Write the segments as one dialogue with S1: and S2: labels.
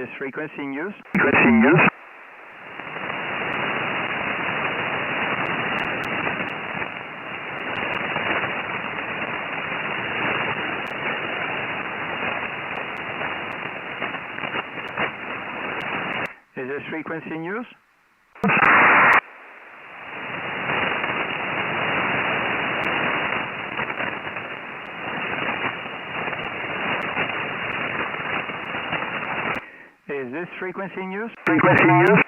S1: this frequency in use?
S2: Frequency in use?
S1: Is this frequency in use? Is this frequency in use?
S2: Frequency in use?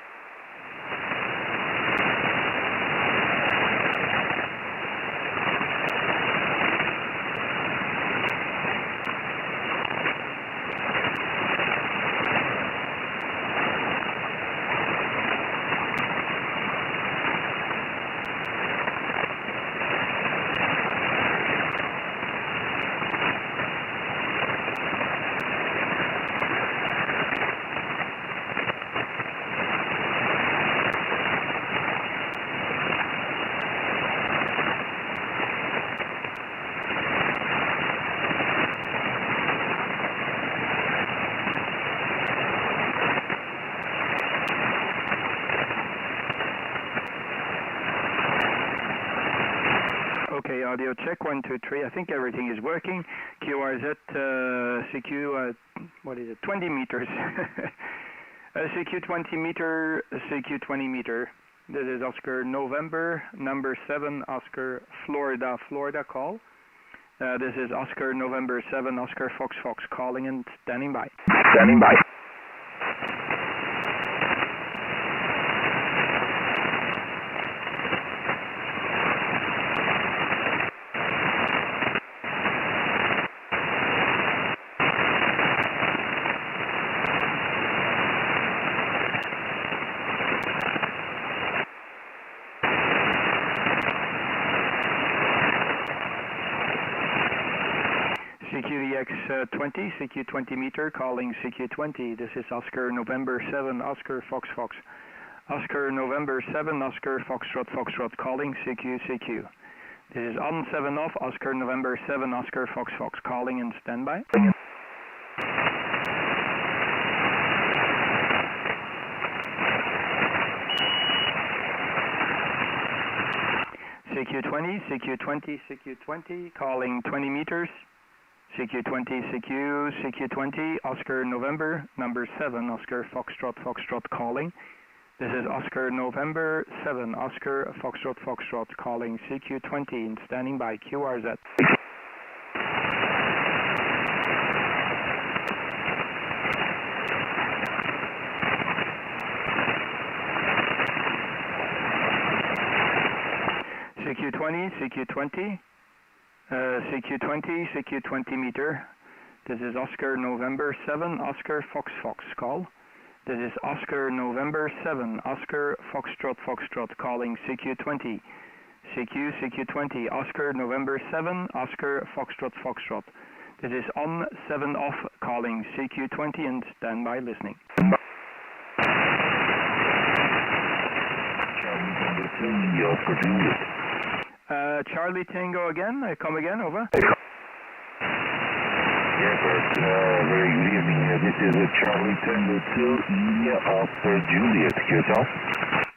S1: Okay, audio check 1, 2, 3. I think everything is working. QRZ, CQ, what is it? 20 meters. CQ 20 meter, CQ 20 meter. This is Oscar November, number 7, Oscar Florida call. This is Oscar November 7, Oscar Fox calling and standing by.
S2: Standing by.
S1: CQVX 20, CQ 20 meter, calling CQ 20. This is Oscar November 7, Oscar Fox. Oscar November 7, Oscar Foxtrot, calling CQ. This is on 7 off, Oscar November 7, Oscar Fox, calling and standby. CQ20, calling 20 meters. CQ20, Oscar November, number 7, Oscar Foxtrot, calling. This is Oscar November 7, Oscar Foxtrot, calling CQ20 and standing by QRZ. CQ20 meter. This is Oscar November 7, Oscar Fox, call. This is Oscar November 7, Oscar Foxtrot, calling CQ20. CQ20, Oscar November 7, Oscar Foxtrot. This is on 7 off, calling CQ20 and standby listening. Charlie Tango again, come again, over.
S2: Yes, very good evening. This is Charlie Tango 2, India Alpha Juliet. Yourself?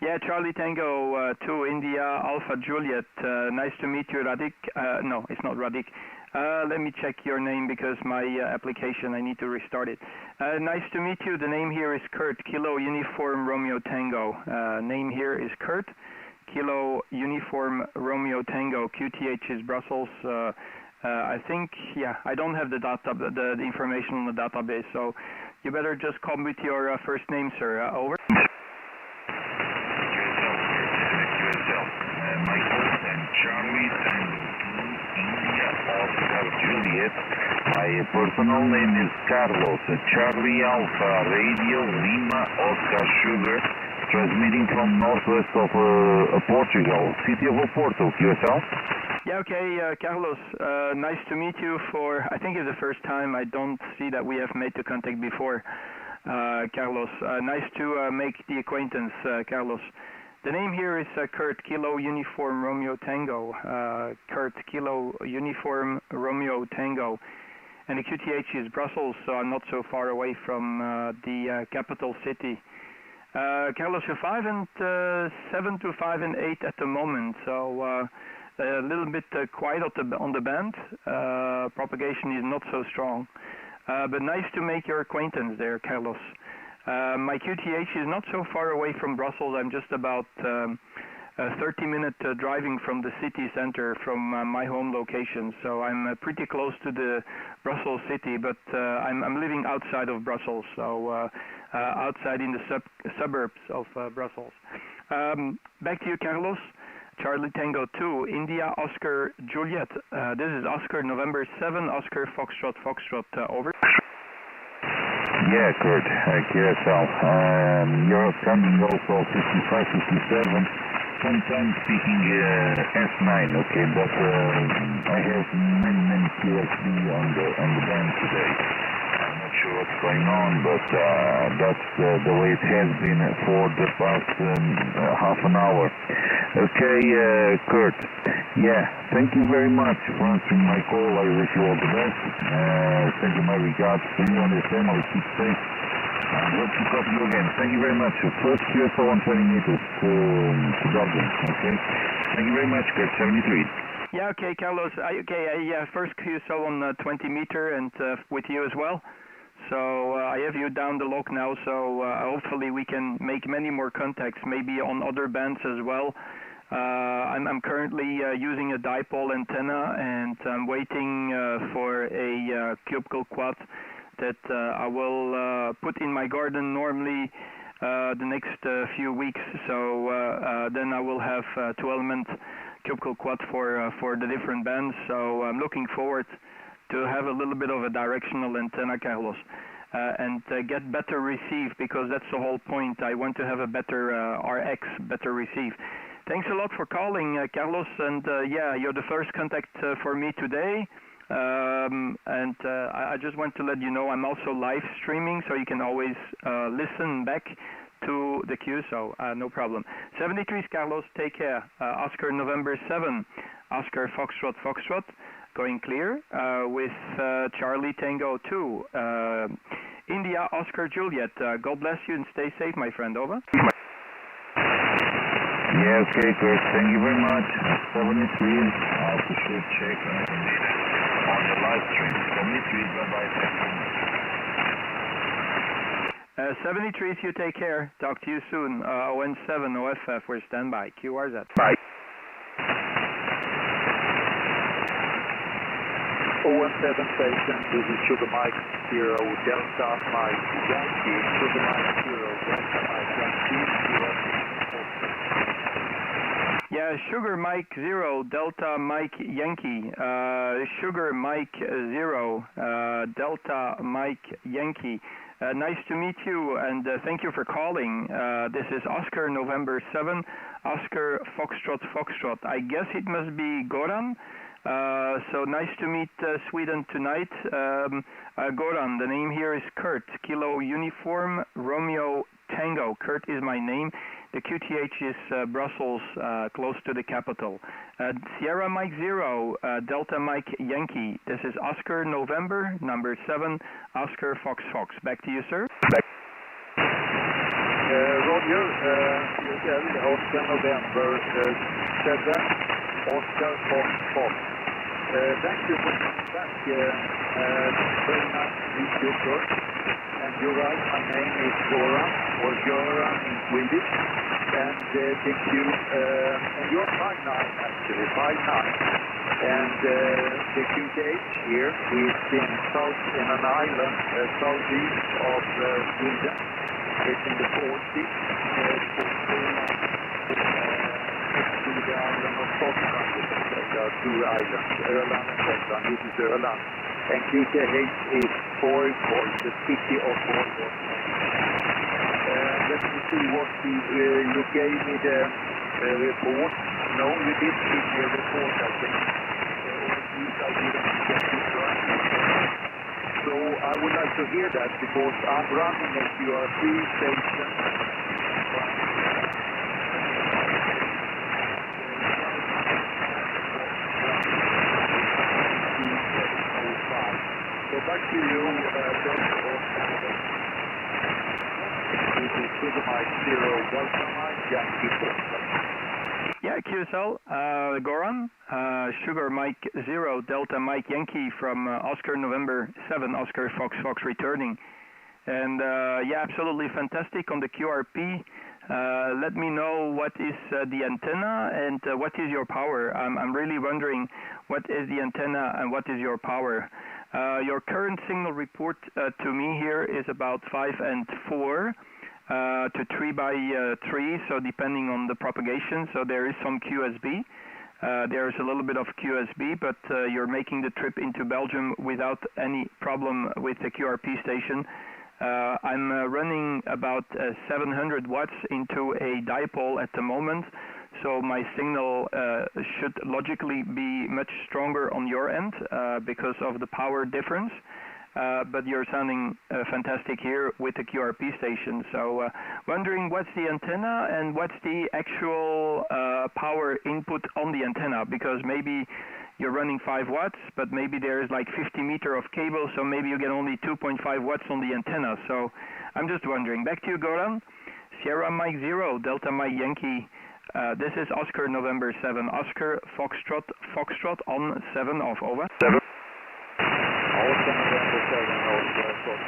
S1: Yeah, Charlie Tango 2, India Alpha Juliet. Nice to meet you, Radik. No, it's not Radik. Let me check your name because my application, I need to restart it. Nice to meet you. The name here is Kurt, Kilo Uniform Romeo Tango. Name here is Kurt, Kilo Uniform Romeo Tango. QTH is Brussels. I think, yeah, I don't have the information on the database, so you better just come with your first name, sir. Over.
S2: QSL. My first name, Charlie Tango 2, India Oscar Juliet. My personal name is Carlos, Charlie Alpha Radio Lima Oscar Sugar, transmitting from northwest of Portugal, city of Oporto. QSL?
S1: Yeah, okay, Carlos, nice to meet you for, I think it's the first time. I don't see that we have made the contact before, Carlos. Nice to make the acquaintance, Carlos. The name here is Kurt, Kilo Uniform Romeo Tango. Kurt, Kilo Uniform Romeo Tango. and the QTH is Brussels, so I'm not so far away from the capital city. Carlos, you're 5 and 7 to 5 and 8 at the moment, so a little bit quiet on the band. Propagation is not so strong, but nice to make your acquaintance there, Carlos. My QTH is not so far away from Brussels. I'm just about 30-minute driving from the city center from my home location, so I'm pretty close to the Brussels city, but I'm living outside of Brussels, so outside in the suburbs of Brussels. Back to you, Carlos. Charlie Tango 2, India, Oscar, Juliet. This is Oscar, November 7, Oscar, Foxtrot, Foxtrot, over.
S2: Yeah, Kurt, KSL. You're coming also 55, 57. Sometimes speaking S9, okay, but I have many QSD on the band today. I'm not sure what's going on, but that's the way it has been for the past half an hour. Okay, Kurt. Yeah, thank you very much for answering my call. I wish you all the best. Send you my regards to you and your family. Keep safe. Hope to talk to you again. Thank you very much. First QSO on 20 meters to Dublin. Okay. Thank you very much, Kurt. 73.
S1: Yeah, okay, Carlos. Yeah, first QSO on 20 meter and with you as well. So I have you down the log now, so hopefully we can make many more contacts, maybe on other bands as well. I'm currently using a dipole antenna, and I'm waiting for a cubical quad that I will put in my garden normally the next few weeks. So then I will have 2-element cubical quad for the different bands. So I'm looking forward to have a little bit of a directional antenna, Carlos, and get better receive, because that's the whole point. I want to have a better RX, better receive. Thanks a lot for calling, Carlos, and yeah, you're the first contact for me today. And I just want to let you know I'm also live streaming, so you can always listen back to the queue, so no problem. 73 Carlos, take care. Oscar November 7, Oscar Foxtrot, Foxtrot, going clear with Charlie Tango 2. India, Oscar Juliet, God bless you and stay safe, my friend, over.
S2: Yeah, okay, Kurt, thank you very much. 73, I appreciate check on the live stream. 73, bye-bye.
S1: 73, you take care. Talk to you soon. ON7, OFF, we're standby. QRZ.
S2: Bye.
S3: ON7 station, this is Sugar Mike 0, Delta Mike Yankee, Sugar Mike 0, Delta Mike Yankee,
S1: Yeah, Sugar Mike 0, Delta Mike Yankee. Sugar Mike 0, Delta Mike Yankee. Nice to meet you, and thank you for calling. This is Oscar November 7, Oscar Foxtrot, Foxtrot. I guess it must be Goran. So nice to meet Sweden tonight. Goran, the name here is Kurt, Kilo Uniform, Romeo Tango. Kurt is my name. The QTH is Brussels, close to the capital. Sierra Mike 0, Delta Mike Yankee. This is Oscar November, number 7, Oscar Fox Fox. Back to you, sir.
S3: Roger, Oscar November 7, Oscar Fox Fox. Thank you for coming back. Very nice to meet you, Kurt. And you're right, my name is Goran, or Göran in Swedish. And thank you. And you're 5'9", actually, 5'9". And the QTH here is in an island southeast of Sweden. It's in the Baltic. Next to the island of Scotland. There are two islands, Öland and Scotland. This is Öland. And QTH is Borgholm, the city of Borgholm. Let me see what you gave me the report. No, you did give me a report, I think. Or at least I didn't get it right. So I would like to hear that, because I'm running a QRC station. So Delta Mike Yankee Foxtrot.
S1: Yeah, QSL, Goran, Sugar Mike 0, Delta Mike Yankee from Oscar November 7, Oscar Fox Fox returning. And yeah, absolutely fantastic on the QRP. Let me know what is the antenna and what is your power. I'm really wondering what is the antenna and what is your power. Your current signal report to me here is about 5 and 4. To 3 by 3, so depending on the propagation. So there is some QSB. There's a little bit of QSB, but you're making the trip into Belgium without any problem with the QRP station. I'm running about 700 watts into a dipole at the moment, so my signal should logically be much stronger on your end because of the power difference. But you're sounding fantastic here with the QRP station. So wondering what's the antenna and what's the actual power input on the antenna, because maybe you're running 5 watts, but maybe there's like 50 meter of cable, so maybe you get only 2.5 watts on the antenna. So I'm just wondering. Back to you, Goran. Sierra Mike 0, Delta Mike Yankee. This is Oscar November 7, Oscar Foxtrot on 7 off, over. 7.
S3: Oscar November 7, Oscar Foxtrot.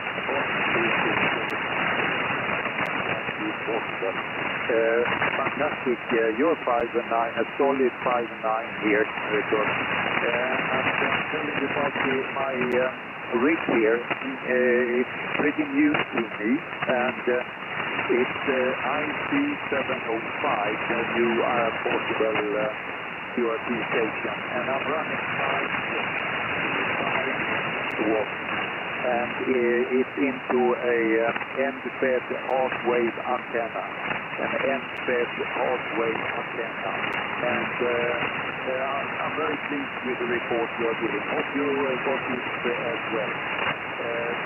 S3: Fantastic, you're 5 and 9, a solid 5 and 9 here, Richard. I'm telling you about my rig here. It's pretty new to me, and it's IC705, the new portable QRP station, and I'm running 5 watts. And it's into a end-fed half-wave antenna, an end-fed half-wave antenna. And I'm very pleased with the report you're giving. Hope you got it as well.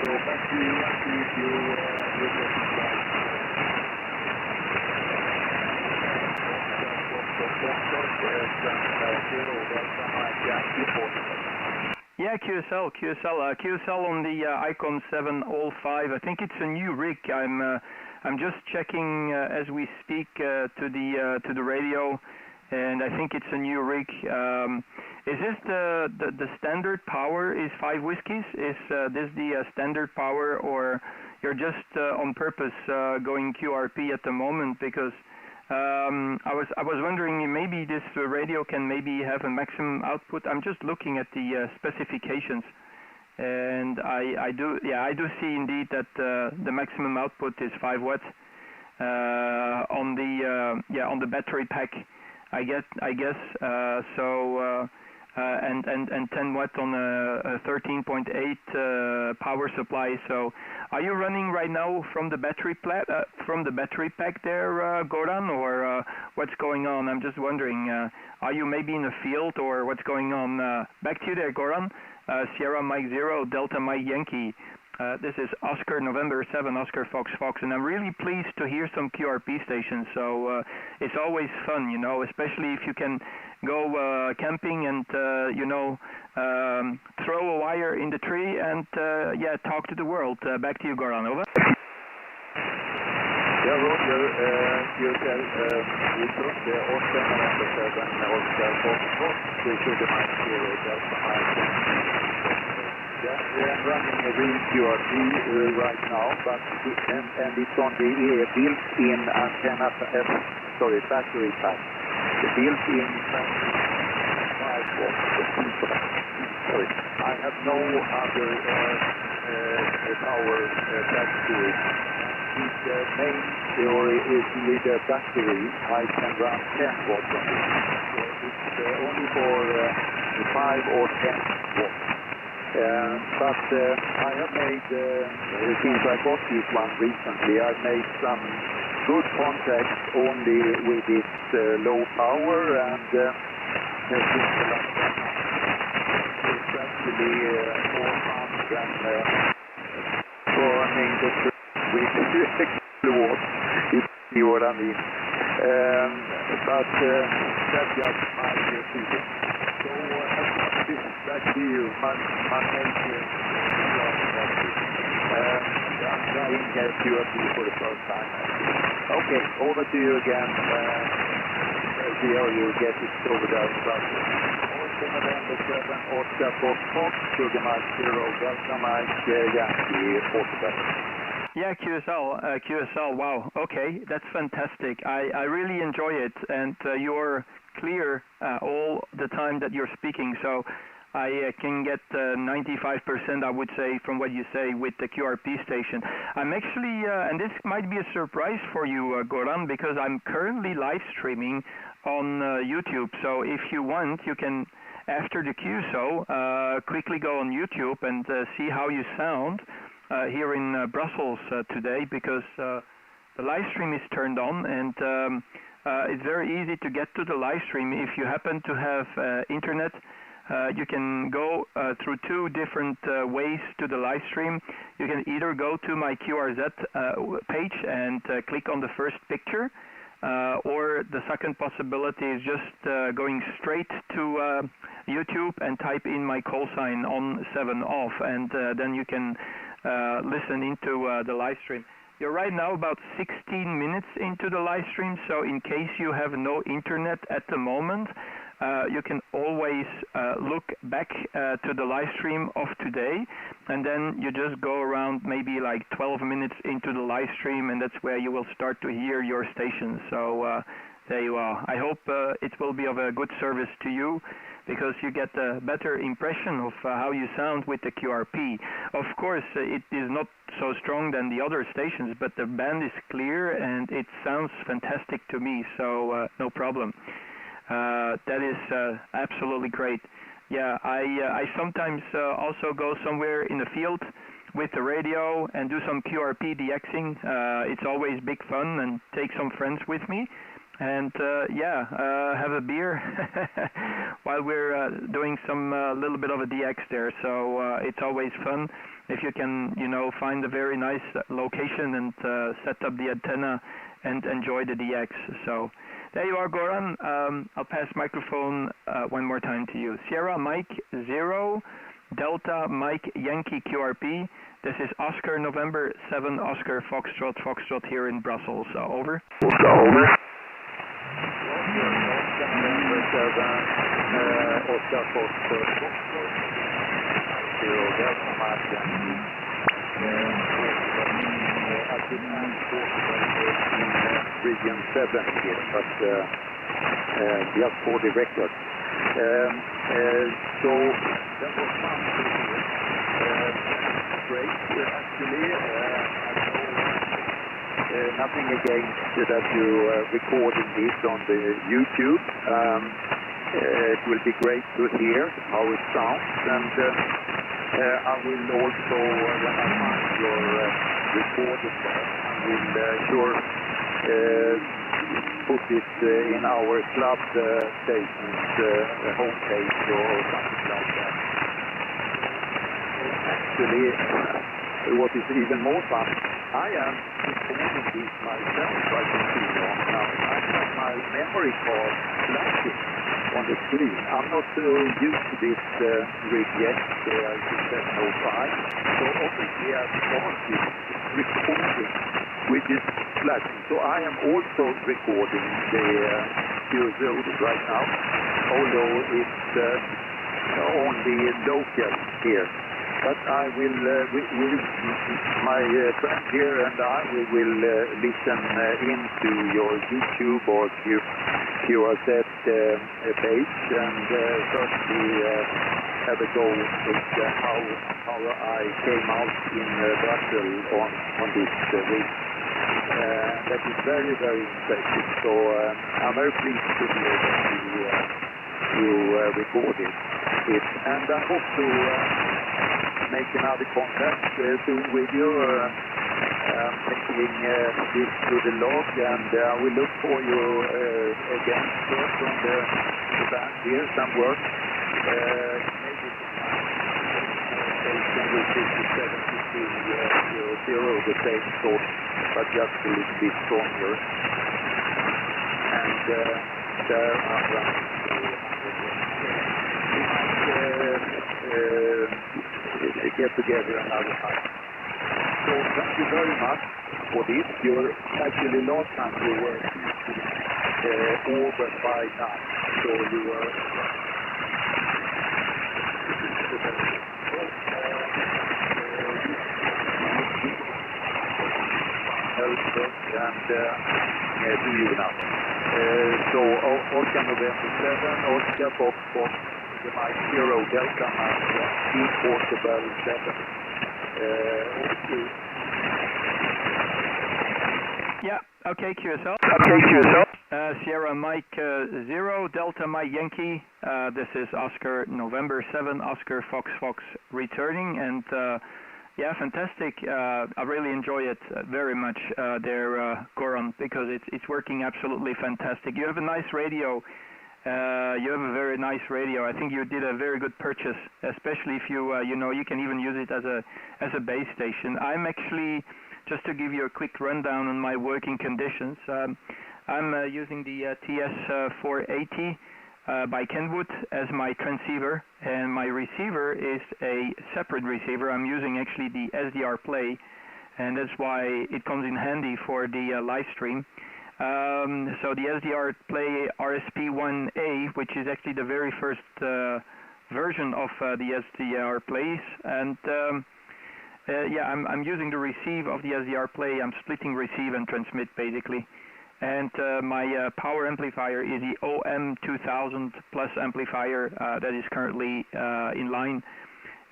S3: So back to you and see if you will get it right.
S1: Yeah, QSL on the Icon 7 All 5. I think it's a new rig. I'm just checking as we speak to the radio, and I think it's a new rig. Is this the standard power? Is 5 whiskies? Is this the standard power, or you're just on purpose going QRP at the moment? Because I was wondering, maybe this radio can maybe have a maximum output. I'm just looking at the specifications, and I do see indeed that the maximum output is 5 watts on the battery pack. I guess so. And 10 watt on a 13.8 power supply. So, are you running right now from the battery pack there, Goran, or what's going on? I'm just wondering. Are you maybe in a field, or what's going on? Back to you there, Goran. Sierra Mike 0, Delta Mike Yankee. This is Oscar November 7, Oscar Fox Fox, and I'm really pleased to hear some QRP stations. So it's always fun, you know, especially if you can go camping and throw a wire in the tree and talk to the world. Back to you, Goran. Over.
S3: Yeah, Roger. You said we took the Oscar November 7, Oscar Fox Fox. We should have had 0 Delta Mike. Yeah, I'm running a real QRP right now, but and it's on the built-in antenna, battery pack. The built-in 5 watts. Sorry, I have no other power back to it. With the main with the battery, I can run 10 watts on it. So it's only for 5 or 10 watts. But I have made, since I got this one recently, I've made some good contacts only with its low power, and it's actually more fun than burning the tree with kilowatt, if you see what I mean. But that's just my feeling. So back to you, my name is I'm trying QRP for the first time. Okay, over to you again. See how you get it over there in Brussels. Also November 7, Oscar Fox, Sugar Mike 0, Delta Mike, Yankee, Portugal.
S1: Yeah, QSL, wow, okay, that's fantastic. I really enjoy it, and you're clear all the time that you're speaking, so I can get 95%, I would say, from what you say with the QRP station. I'm actually, and this might be a surprise for you, Goran, because I'm currently live streaming on YouTube, so if you want, you can, after the QSO, quickly go on YouTube and see how you sound here in Brussels today, because the live stream is turned on, and it's very easy to get to the live stream. If you happen to have internet, you can go through two different ways to the live stream. You can either go to my QRZ page and click on the first picture, or the second possibility is just going straight to YouTube and type in my call sign on 7 off, and then you can listen into the live stream. You're right now about 16 minutes into the live stream, so in case you have no internet at the moment, you can always look back to the live stream of today, and then you just go around maybe like 12 minutes into the live stream, and that's where you will start to hear your station. So there you are. I hope it will be of a good service to you, because you get a better impression of how you sound with the QRP. Of course, it is not so strong than the other stations, but the band is clear and it sounds fantastic to me, so no problem. That is absolutely great. Yeah, I sometimes also go somewhere in the field with the radio and do some QRP DXing. It's always big fun, and take some friends with me. And have a beer while we're doing some little bit of a DX there. So it's always fun if you can, find a very nice location and set up the antenna and enjoy the DX. So there you are, Goran. I'll pass microphone one more time to you. Sierra Mike 0, Delta Mike Yankee QRP. This is Oscar November 7, Oscar Foxtrot here in Brussels. Over.
S2: Over.
S3: Oscar Fox, 0, Delta Mike Yankee. I did not in region 7 here, but just for the record. So that was fun to hear. Great, actually. Nothing against that you recording this on the YouTube. It will be great to hear how it sounds, and I will also, when I find your recording there, I will sure put it in our club station's homepage or something like that. Actually, what is even more fun, I am recording this myself, I can see now. I have my memory card flashing on the screen. I'm not used to this rig yet, I so obviously I started recording with this flashing. So I am also recording the QSO right now, although it's only local here. But I will, my friend here and I, we will listen into your YouTube or QRZ page, and certainly have a go with how I came out in Brussels on this week. That is very, very impressive. So I'm very pleased to hear that you recorded it, and I hope to make another contact soon with you, taking this to the log, and I will look for you again from the band here, some work, maybe station with 57 the same sort, but just a little bit stronger, and there I'm running to get together another time. So thank you very much for this. You're actually last time you were over by 9. So you were and to you now. So Oscar November 7, Oscar Fox, the Mike 0, Delta Mike 2, Portable 7.
S1: Yeah, okay, QSL.
S2: Okay, QSL.
S1: Sierra Mike 0, Delta Mike Yankee. This is Oscar November 7, Oscar Fox returning, and yeah, fantastic. I really enjoy it very much there, Goran, because it's working absolutely fantastic. You have a nice radio. You have a very nice radio. I think you did a very good purchase, especially if you you can even use it as a base station. I'm actually, just to give you a quick rundown on my working conditions, I'm using the TS480 by Kenwood as my transceiver, and my receiver is a separate receiver. I'm using actually the SDR Play, and that's why it comes in handy for the live stream. So the SDR Play RSP1A, which is actually the very first version of the SDR Plays, and yeah, I'm using the receive of the SDR Play. I'm splitting receive and transmit basically, and my power amplifier is the OM2000 plus amplifier that is currently in line,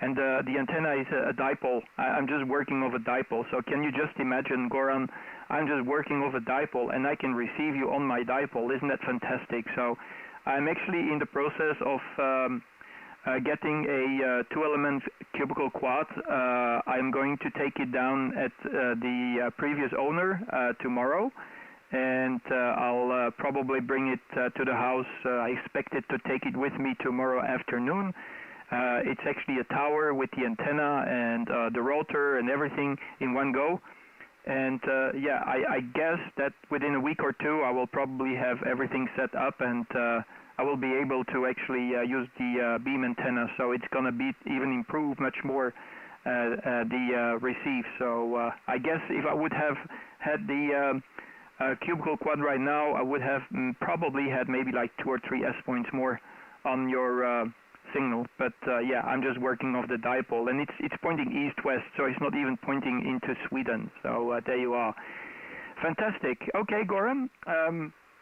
S1: and the antenna is a dipole. I'm just working off a dipole. So can you just imagine, Goran? I'm just working off a dipole, and I can receive you on my dipole. Isn't that fantastic? So I'm actually in the process of getting a 2-element cubicle quad. I'm going to take it down at the previous owner tomorrow, and I'll probably bring it to the house. I expect it to take it with me tomorrow afternoon. It's actually a tower with the antenna and the rotor and everything in one go. And yeah, I guess that within a week or two I will probably have everything set up, and I will be able to actually use the beam antenna. So it's going to be even improve much more the receive. So I guess if I would have had the cubicle quad right now, I would have probably had maybe like 2 or 3 S-points more on your signal, but yeah, I'm just working off the dipole, and it's pointing east-west, so it's not even pointing into Sweden. So there you are. Fantastic. Okay, Goran,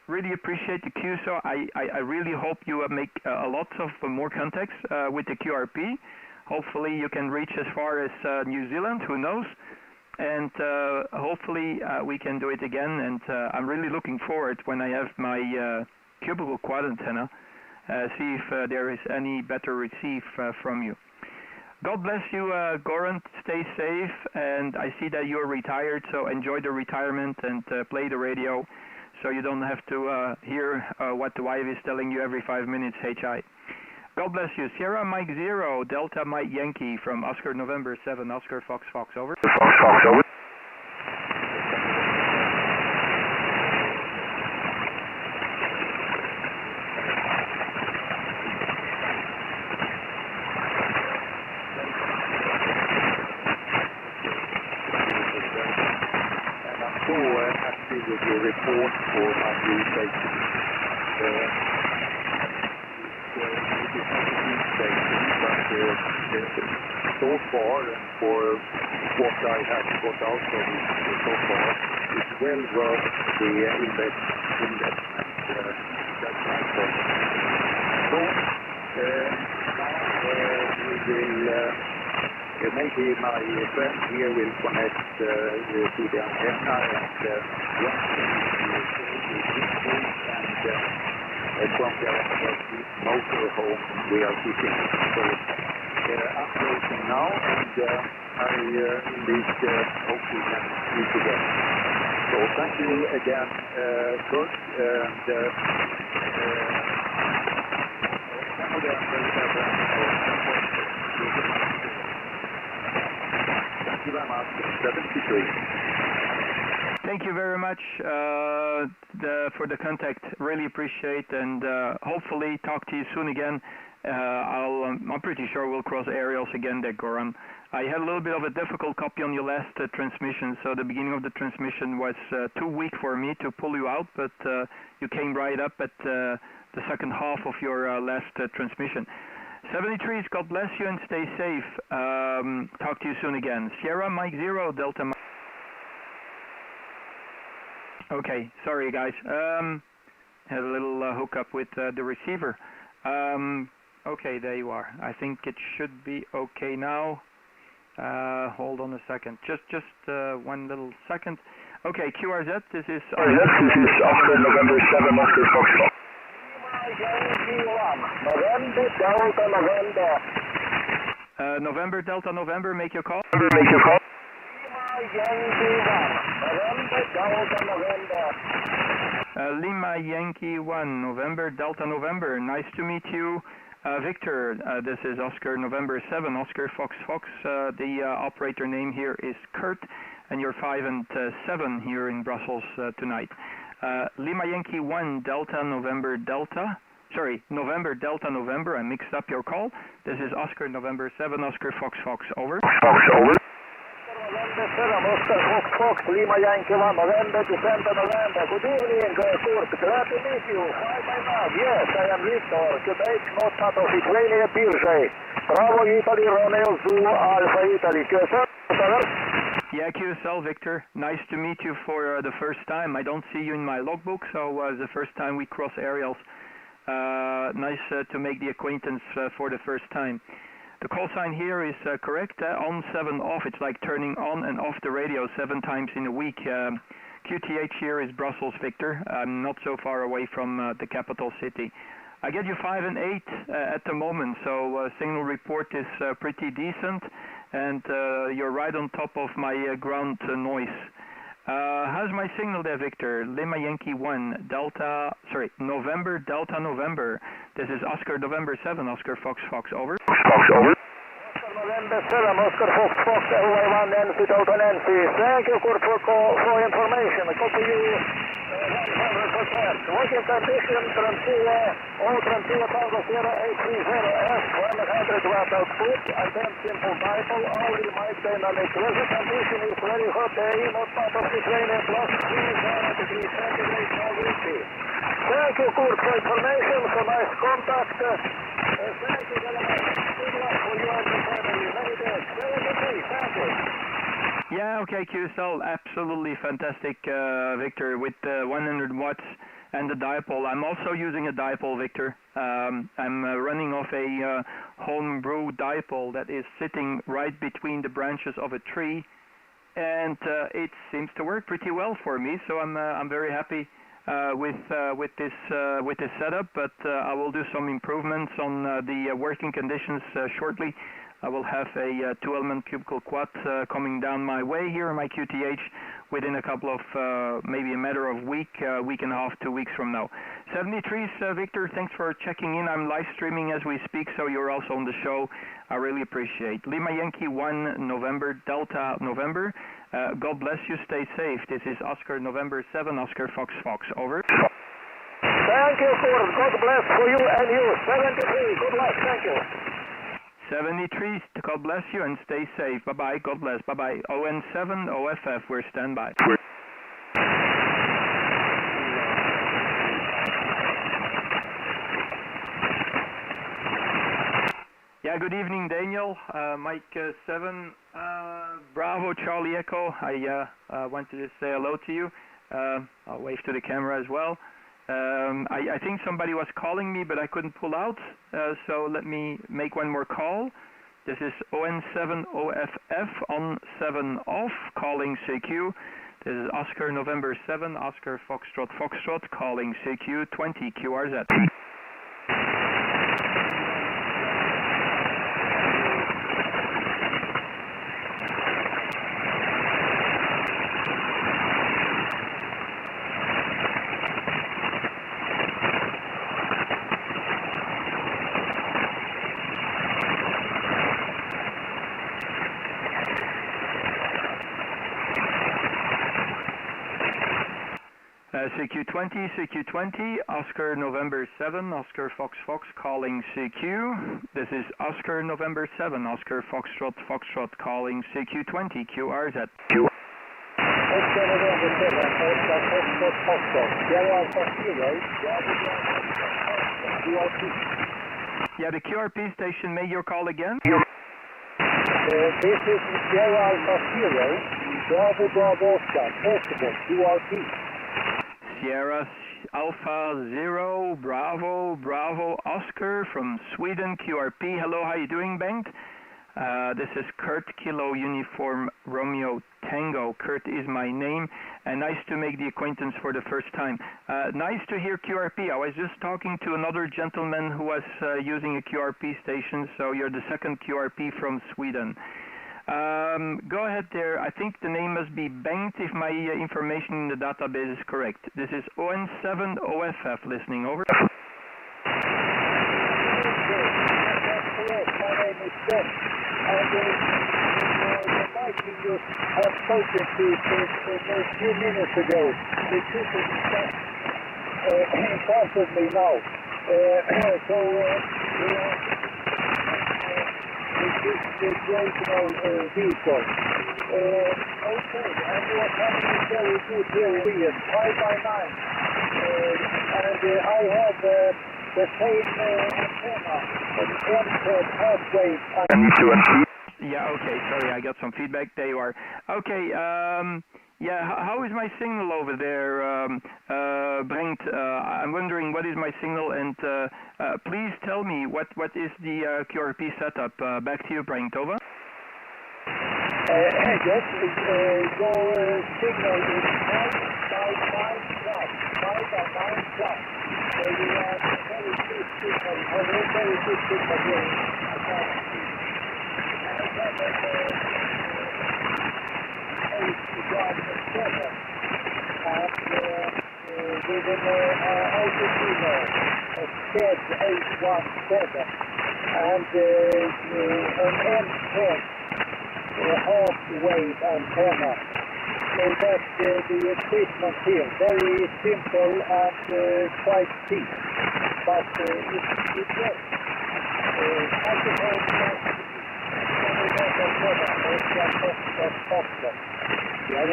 S1: really appreciate the Q. So I really hope you make a lot of more contacts with the QRP. Hopefully you can reach as far as New Zealand, who knows, and hopefully we can do it again, and I'm really looking forward when I have my cubicle quad antenna. See if there is any better receive from you. God bless you, Goran. Stay safe, and I see that you're retired, so enjoy the retirement and play the radio so you don't have to hear what the wife is telling you every 5 minutes, HI. God bless you. Sierra Mike 0, Delta Mike Yankee from Oscar November 7, Oscar Fox, over.
S2: Fox, over.
S3: With your report for my new station. It is not a new station, but so far, and for what I have got out of it so far, it's well worth the investment. That's my point. So, now we will maybe my friend here will connect to the antenna and from the motorhome we are sitting. So uploading now, and I indeed hope we can meet again. So thank you again, Kurt, and thank you very much. 73.
S1: Thank you very much for the contact. Really appreciate, and hopefully talk to you soon again. I'm pretty sure we'll cross aerials again there, Goran. I had a little bit of a difficult copy on your last transmission, so the beginning of the transmission was too weak for me to pull you out, but you came right up at the second half of your last transmission. 73s, God bless you and stay safe. Talk to you soon again. Sierra Mike 0, Delta Mike. Okay, sorry guys. Had a little hookup with the receiver. Okay, there you are. I think it should be okay now. Hold on a second. Just one little second. Okay, QRZ, this is
S3: Oscar November 7, Oscar Foxtrot.
S1: November Delta November, make your call.
S3: Make your call.
S1: Lima Yankee 1, November Delta November. Nice to meet you. Victor, this is Oscar November 7, Oscar Fox Fox. The operator name here is Kurt, and you're 5 and 7 here in Brussels tonight. Lima Yankee 1, Delta November Delta. Sorry, November Delta November. I mixed up your call. This is Oscar November 7, Oscar Fox Fox. Over.
S3: Fox, over.
S4: November 7, Oscar Fox Fox, Lima Yankee 1, November, December, November. Good evening, Kurt. Glad to meet you. Hi, my love. Yes, I am Victor. Quebec, not part of Lithuania, Birge. Bravo, Italy, Romeo, Zulu, Alpha, Italy. QSL,
S1: yeah, QSL, Victor. Nice to meet you for the first time. I don't see you in my logbook, so the first time we cross aerials. Nice to make the acquaintance for the first time. The call sign here is correct, on 7 off. It's like turning on and off the radio 7 times in a week. QTH here is Brussels, Victor. I'm not so far away from the capital city. I get you 5 and 8 at the moment, so signal report is pretty decent, and you're right on top of my ground noise. How's my signal there, Victor? Lima Yankee 1, November Delta November. This is Oscar November 7, Oscar Fox Fox, over.
S3: Fox, over.
S4: Oscar November 7, Oscar Fox Fox, LY1, Nancy, Delta Nancy. Thank you, Kurt, for information. Copy you 100%. Working condition, Transia, all Transia Tango Sierra 830S, 100 watt output, and then simple dipole, only mic dynamic. Weather condition is very hot day, not part of Lithuania, plus 30 degrees centigrade, no windy. Thank you, Kurt, for information, so nice contact. Thank you very much. Good luck for you and the family. Many days. Very good day. Thank you.
S1: Yeah, okay, QSL, absolutely fantastic, Victor, with 100 watts and the dipole. I'm also using a dipole, Victor. I'm running off a homebrew dipole that is sitting right between the branches of a tree, and it seems to work pretty well for me, so I'm very happy with this setup, but I will do some improvements on the working conditions shortly. I will have a 2-element cubical quad coming down my way here in my QTH within a couple of, maybe a matter of week and a half, 2 weeks from now. 73s, Victor, thanks for checking in. I'm live streaming as we speak, so you're also on the show. I really appreciate. Lima Yankee 1, November, Delta, November. God bless you, stay safe. This is Oscar November 7, Oscar Fox Fox, over.
S4: Thank you, Kurt. God bless for you and you. 73. Good luck. Thank you.
S1: 73, God bless you and stay safe. Bye-bye, God bless, bye-bye. ON7, OFF, we're standby. Yeah, good evening, Daniel. Mike 7, Bravo, Charlie Echo. I wanted to say hello to you. I'll wave to the camera as well. I think somebody was calling me, but I couldn't pull out, so let me make one more call. This is ON7OFF on 7 off, calling CQ. This is Oscar November 7, Oscar Foxtrot Foxtrot, calling CQ 20 QRZ. CQ20, CQ20, Oscar November 7, Oscar Fox Fox calling CQ. This is Oscar November 7, Oscar Foxtrot Foxtrot calling CQ20, QRZ.
S4: Oscar November 7, Oscar Foxtrot Foxtrot, Sierra Alpha Zero, QRP.
S1: Yeah, the QRP station, may your call again?
S4: This is Sierra Alpha Zero, Bravo Bravo Oscar, possible, QRP.
S1: Sierra Alpha 0, Bravo, Bravo, Oscar from Sweden, QRP. Hello, how you doing, Bengt? This is Kurt, Kilo Uniform Romeo Tango. Kurt is my name, and nice to make the acquaintance for the first time. Nice to hear QRP. I was just talking to another gentleman who was using a QRP station, so you're the second QRP from Sweden. Go ahead there. I think the name must be Bengt if my information in the database is correct. This is ON7 OFF listening, over.
S4: That's correct. My name is Ben. And the Viking you have spoken to a few minutes ago. The people answered me now. So this recreational vehicle. Okay, and you are coming in very good here in 5x9. And I have the same antenna, an M-curve half-wave.
S1: Yeah, okay, sorry, I got some feedback. There you are. Okay, yeah, how is my signal over there, Bengt? I'm wondering what is my signal, and please tell me what is the QRP setup. Back to you, Bengt, over.
S4: Yes, your signal is 5x9+. 5x9+. You are very good signal, very good signal here. With an altimeter, a SED 817, and an M10 half-wave antenna. So that's the equipment here. Very simple and quite cheap, but it works.
S1: Yeah,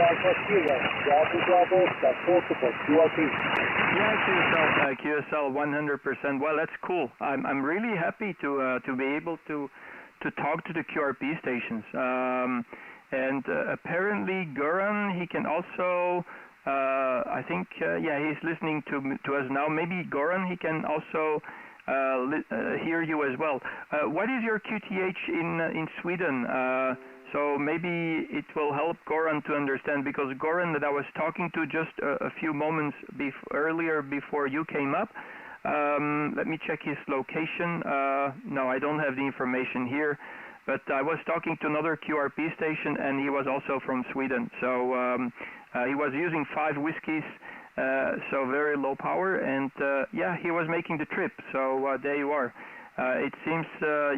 S1: QSL 100%. Well, that's cool. I'm really happy to be able to talk to the QRP stations. And apparently Goran, he can also I think yeah, he's listening to us now. Maybe Goran, he can also hear you as well. What is your QTH in Sweden? So maybe it will help Goran to understand, because Goran that I was talking to just a few moments earlier before you came up, let me check his location. No, I don't have the information here, but I was talking to another QRP station, and he was also from Sweden. So he was using 5 whiskeys, so very low power, and yeah, he was making the trip. So there you are. It seems,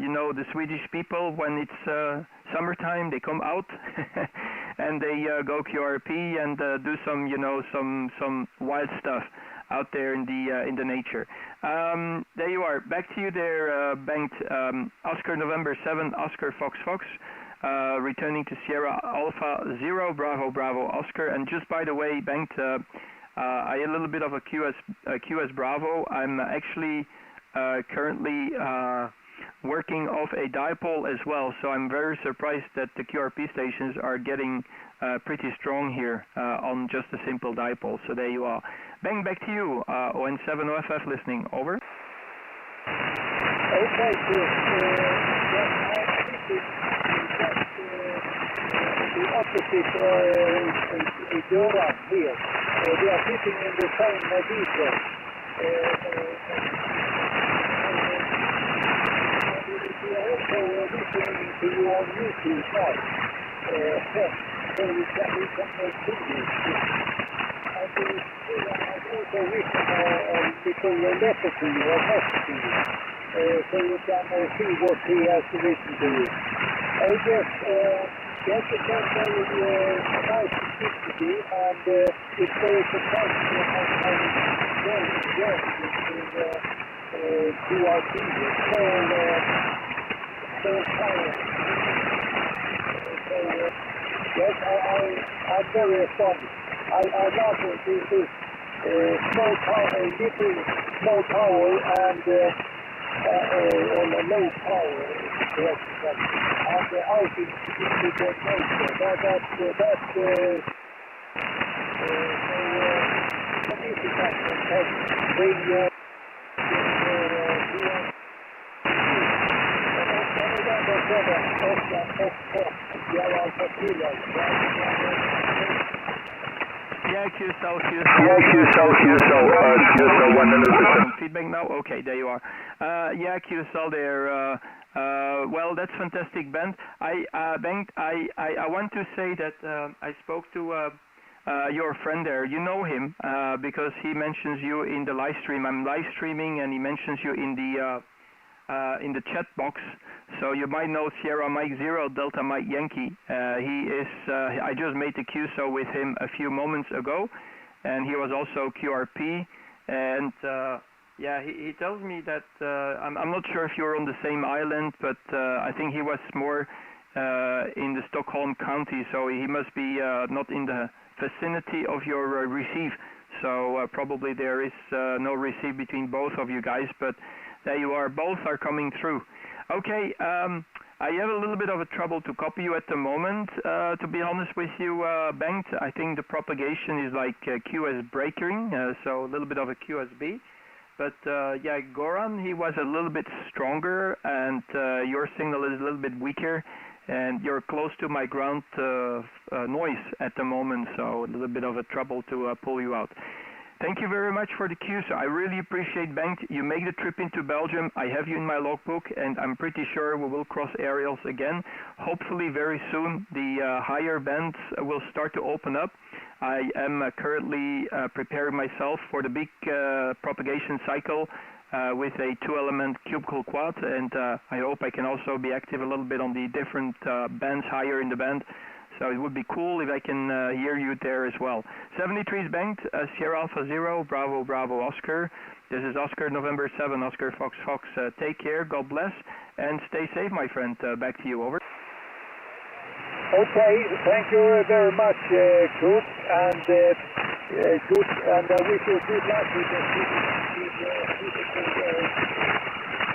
S1: you know, the Swedish people, when it's summertime, they come out and they go QRP and do some, you know, some wild stuff out there in the nature. There you are. Back to you there, Bengt. Oscar November 7, Oscar Fox Fox, returning to Sierra Alpha 0, Bravo Bravo Oscar. And just by the way, Bengt, I had a little bit of a QS Bravo. I'm actually currently working off a dipole as well, so I'm very surprised that the QRP stations are getting pretty strong here on just a simple dipole. So there you are. Bang, back to you. ON7OFF listening. Over.
S4: Okay, good. The opposite Joran here. They are sitting in the same vehicle. We are also listening to you on YouTube now. So we can make videos. And we have also written a little letter to you, a message to you. So you can see what he has written to you. I guess it's very nice to electricity, and if there is a question of how it works between QRT, small power. So, yes, I'm very astonished. I love this small power, little small power, and on a low power, correct. And out in the nature. That's significant and bring
S1: QSL 100%. Feedback now? Okay, there you are. Yeah, QSL there. Well, that's fantastic, Ben. Bengt, I want to say that I spoke to your friend there. You know him because he mentions you in the live stream. I'm live streaming, and he mentions you in the chat box. So you might know Sierra Mike 0 Delta Mike Yankee. He is. I just made the QSO with him a few moments ago, and he was also QRP. And yeah, he tells me that I'm not sure if you're on the same island, but I think he was more in the Stockholm County, so he must be not in the vicinity of your receive. So probably there is no receive between both of you guys, but there you are. Both are coming through. Okay, I have a little bit of a trouble to copy you at the moment, to be honest with you, Bengt. I think the propagation is like QS breaking, so a little bit of a QSB. But yeah, Goran, he was a little bit stronger, and your signal is a little bit weaker, and you're close to my ground noise at the moment, so a little bit of a trouble to pull you out. Thank you very much for the cue, so I really appreciate, Bengt. You make the trip into Belgium. I have you in my logbook, and I'm pretty sure we will cross aerials again. Hopefully very soon the higher bands will start to open up. I am currently preparing myself for the big propagation cycle with a 2-element cubical quad, and I hope I can also be active a little bit on the different bands higher in the band. So it would be cool if I can hear you there as well. 73 is Bengt, Sierra Alpha 0, Bravo Bravo Oscar. This is Oscar November 7, Oscar Fox Fox. Take care, God bless, and stay safe, my friend. Back to you, over.
S4: Okay, thank you very much, Kurt, and good, and I wish you good luck with the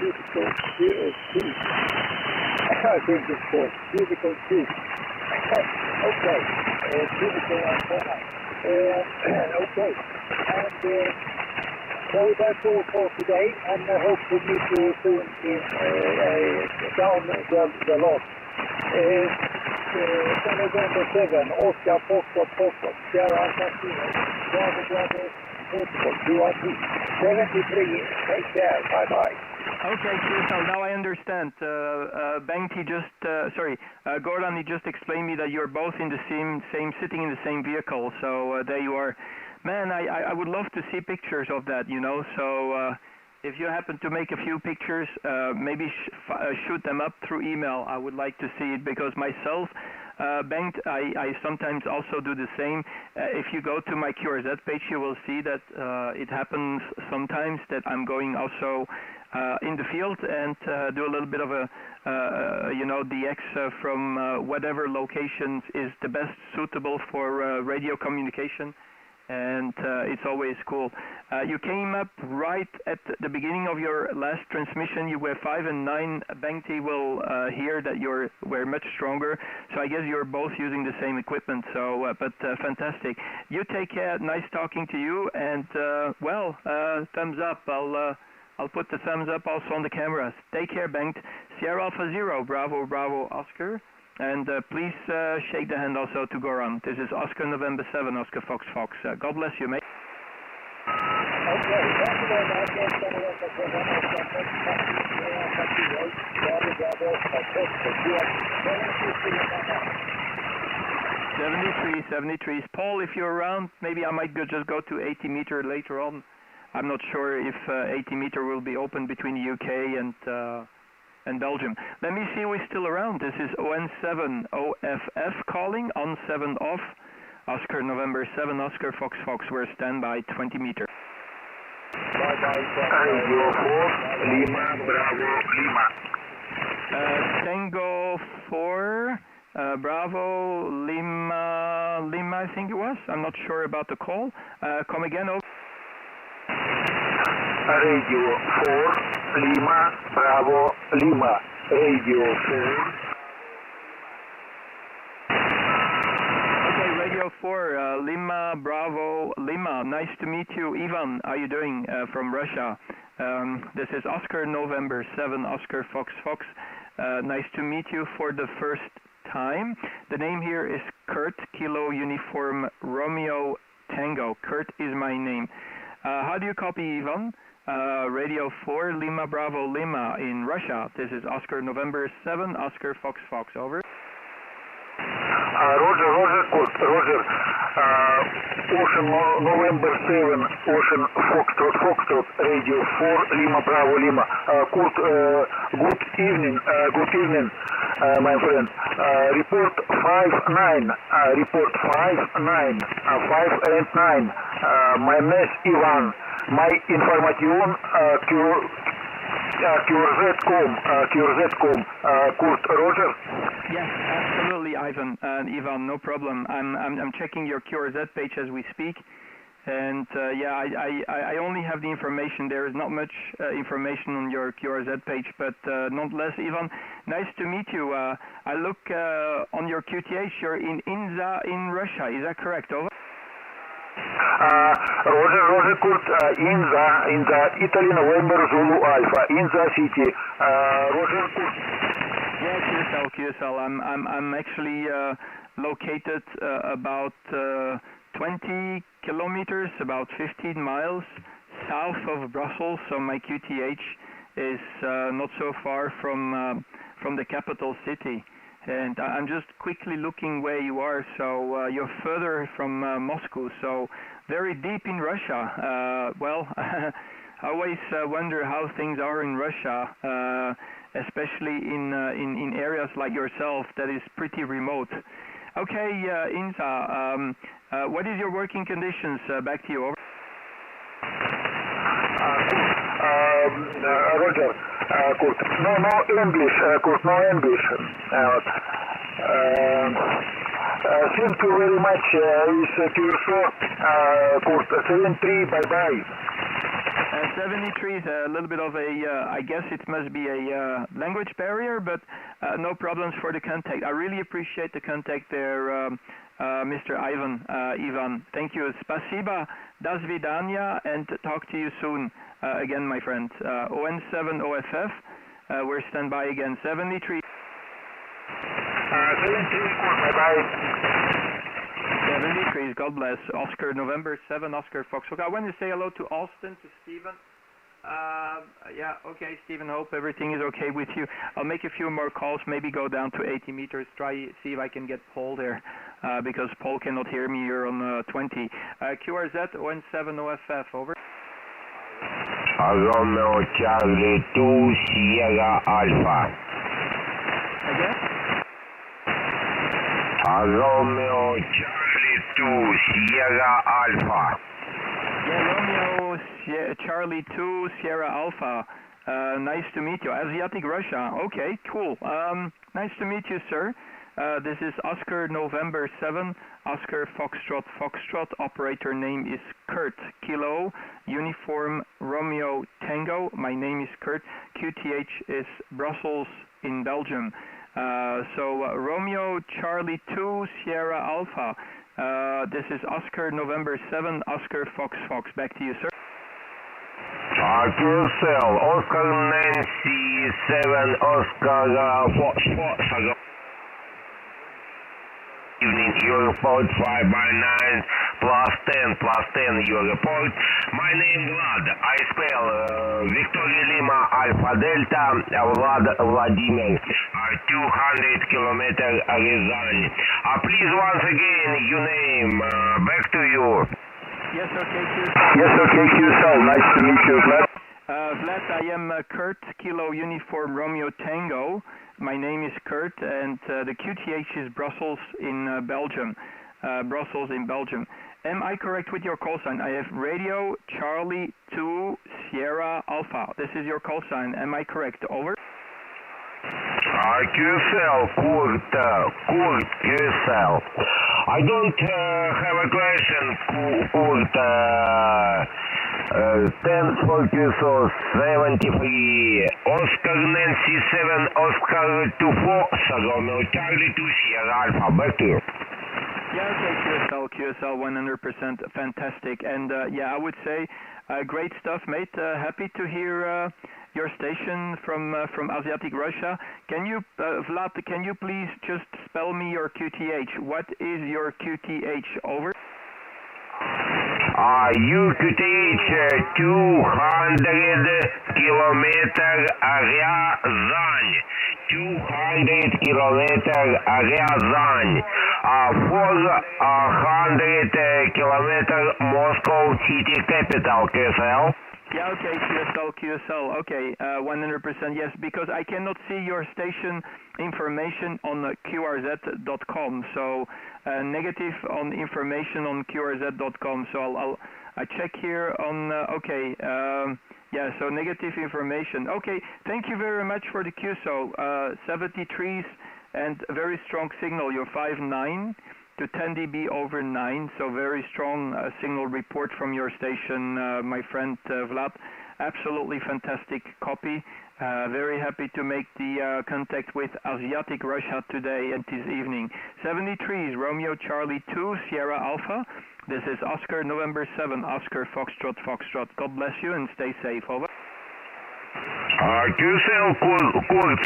S4: difficult I think it's called difficult soup. Okay, difficult antenna. Okay, and so that's all for today, and I hope to meet you soon in down the lot. November 7, Oscar Foxtrot, Sierra Alpha 0, Bravo Bravo Foxtrot, QRT, 73, take care, bye-bye.
S1: Okay, QSL, now I understand. Bengt, Goran, he just explained me that you're both in the same sitting in the same vehicle, so there you are. Man, I would love to see pictures of that, you know, so if you happen to make a few pictures, maybe shoot them up through email. I would like to see it, because myself, Bengt, I sometimes also do the same. If you go to my QRZ page, you will see that it happens sometimes that I'm going also in the field and do a little bit of a, DX from whatever locations is the best suitable for radio communication. And it's always cool. You came up right at the beginning of your last transmission. You were 5 and 9. Bengt will hear that we're much stronger. So I guess you're both using the same equipment. So, but fantastic. You take care. Nice talking to you. And thumbs up. I'll put the thumbs up also on the cameras. Take care, Bengt. Sierra Alpha 0, Bravo Bravo Oscar. And please shake the hand also to Goran. This is Oscar November 7, Oscar Fox Fox. God bless you, mate.
S4: Okay, thank you very much.
S1: 73. Paul, if you're around, maybe I might just go to 80 meter later on. I'm not sure if 80 meter will be open between the UK and Belgium. Let me see who's still around. This is ON7 OFF calling, on 7 off. Oscar November 7, Oscar Fox Fox, we're standby 20 meters.
S2: Radio 4, Lima, Bravo, Lima.
S1: Tango 4, Bravo, Lima, I think it was. I'm not sure about the call. Come again, over.
S2: Radio 4, Lima, Bravo, Lima. Radio 4.
S1: Okay, Radio 4, Lima, Bravo, Lima. Nice to meet you, Ivan. How are you doing from Russia? This is Oscar November 7, Oscar Fox Fox. Nice to meet you for the first time. The name here is Kurt, Kilo Uniform Romeo Tango. Kurt is my name. How do you copy, Ivan? Radio 4, Lima, Bravo, Lima in Russia. This is Oscar November 7, Oscar Fox Fox, over.
S2: Roger, Kurt, Roger. Ocean November 7, Ocean Foxtrot, Radio 4, Lima, Bravo, Lima. Kurt, good evening, my friend. Report 5-9, report 5-9, 5 and 9. My name is Ivan. My information, QRZ.com, Kurt, Roger?
S1: Yes, absolutely, Ivan. Ivan, no problem. I'm checking your QRZ page as we speak, and yeah, I only have the information. There is not much information on your QRZ page, but nonetheless, Ivan, nice to meet you. I look on your QTH. You're in Inza in Russia. Is that correct? Over.
S2: Roger, Kurt, Inza, Italy, November, Zulu, Alpha, Inza City. Roger, Kurt.
S1: Yeah, QSL. I'm actually located about 20 kilometers, about 15 miles south of Brussels. So my QTH is not so far from the capital city. And I'm just quickly looking where you are, so you're further from Moscow, so very deep in Russia. Well, I always wonder how things are in Russia, especially in areas like yourself that is pretty remote. Okay, Inza, what is your working conditions? Back to you, over.
S2: Roger, Kurt. No English, Kurt, no English. Thank you very much. Is QSO, Kurt, 73, bye-bye.
S1: 73 is a little bit of a, I guess it must be a language barrier, but no problems for the contact. I really appreciate the contact there, Mr. Ivan. Thank you. Spasiba, do svidania, and talk to you soon. Again, my friend. ON7 OFF, we're standby again. 73.
S2: 73, bye-bye.
S1: 73, God bless. Oscar November 7, Oscar Fox. Okay, I want to say hello to Austin, to Stephen. Yeah, okay, Stephen, hope everything is okay with you. I'll make a few more calls, maybe go down to 80 meters, see if I can get Paul there, because Paul cannot hear me here on 20. QRZ, ON7 OFF, over.
S2: Romeo Charlie 2 Sierra Alpha.
S1: Again?
S2: Romeo Charlie 2 Sierra Alpha.
S1: Yeah, Romeo Charlie 2 Sierra Alpha. Nice to meet you. Asiatic Russia. Okay, cool. Nice to meet you, sir. This is Oscar November 7, Oscar Foxtrot. Operator name is Kurt. Kilo, Uniform Romeo Tango. My name is Kurt. QTH is Brussels in Belgium. So Romeo Charlie 2 Sierra Alpha. This is Oscar November 7, Oscar Fox. Back to you, sir.
S2: QSL, Oscar Nancy 7, Oscar Fox. Evening, your report 5/9 +10 your report. My name Vlad. I spell Victoria Lima Alpha Delta Vlad Vladimir 200 kilometer Ryazan. Please once again your name. Back to you.
S1: Yes, okay,
S2: QSL. Nice to meet you, Vlad.
S1: Vlad, I am Kurt, Kilo Uniform Romeo Tango. My name is Kurt, and the QTH is Brussels in Belgium. Brussels in Belgium. Am I correct with your call sign? I have Radio Charlie 2 Sierra Alpha. This is your call sign. Am I correct? Over.
S2: QSL, Kurt, QSL. I don't have a question, Kurt. Thanks for QSL 73. Oscar Nancy 7, Oscar 24, Romeo Charlie 2 Sierra Alpha. Back to you.
S1: Yeah, okay, QSL 100% fantastic. And yeah, I would say great stuff, mate. Happy to hear your station from Asiatic Russia. Can you, Vlad, can you please just spell me your QTH? What is your QTH? Over.
S2: UQTH 200 kilometer Ryazan. 200 kilometer Ryazan. 400 kilometer Moscow city capital, QSL.
S1: Yeah, okay, QSL, okay, 100%, yes, because I cannot see your station information on QRZ.com, so negative on information on QRZ.com, so I check here on, okay, yeah, so negative information. Okay, thank you very much for the QSO, 73s and a very strong signal, you're 5.9 to 10 dB over 9, so very strong signal report from your station, my friend Vlad. Absolutely fantastic copy. Very happy to make the contact with Asiatic Russia today and this evening. 73 is Romeo Charlie 2 Sierra Alpha. This is Oscar November 7 Oscar Foxtrot Foxtrot. God bless you and stay safe. Over.
S2: QSL Kurt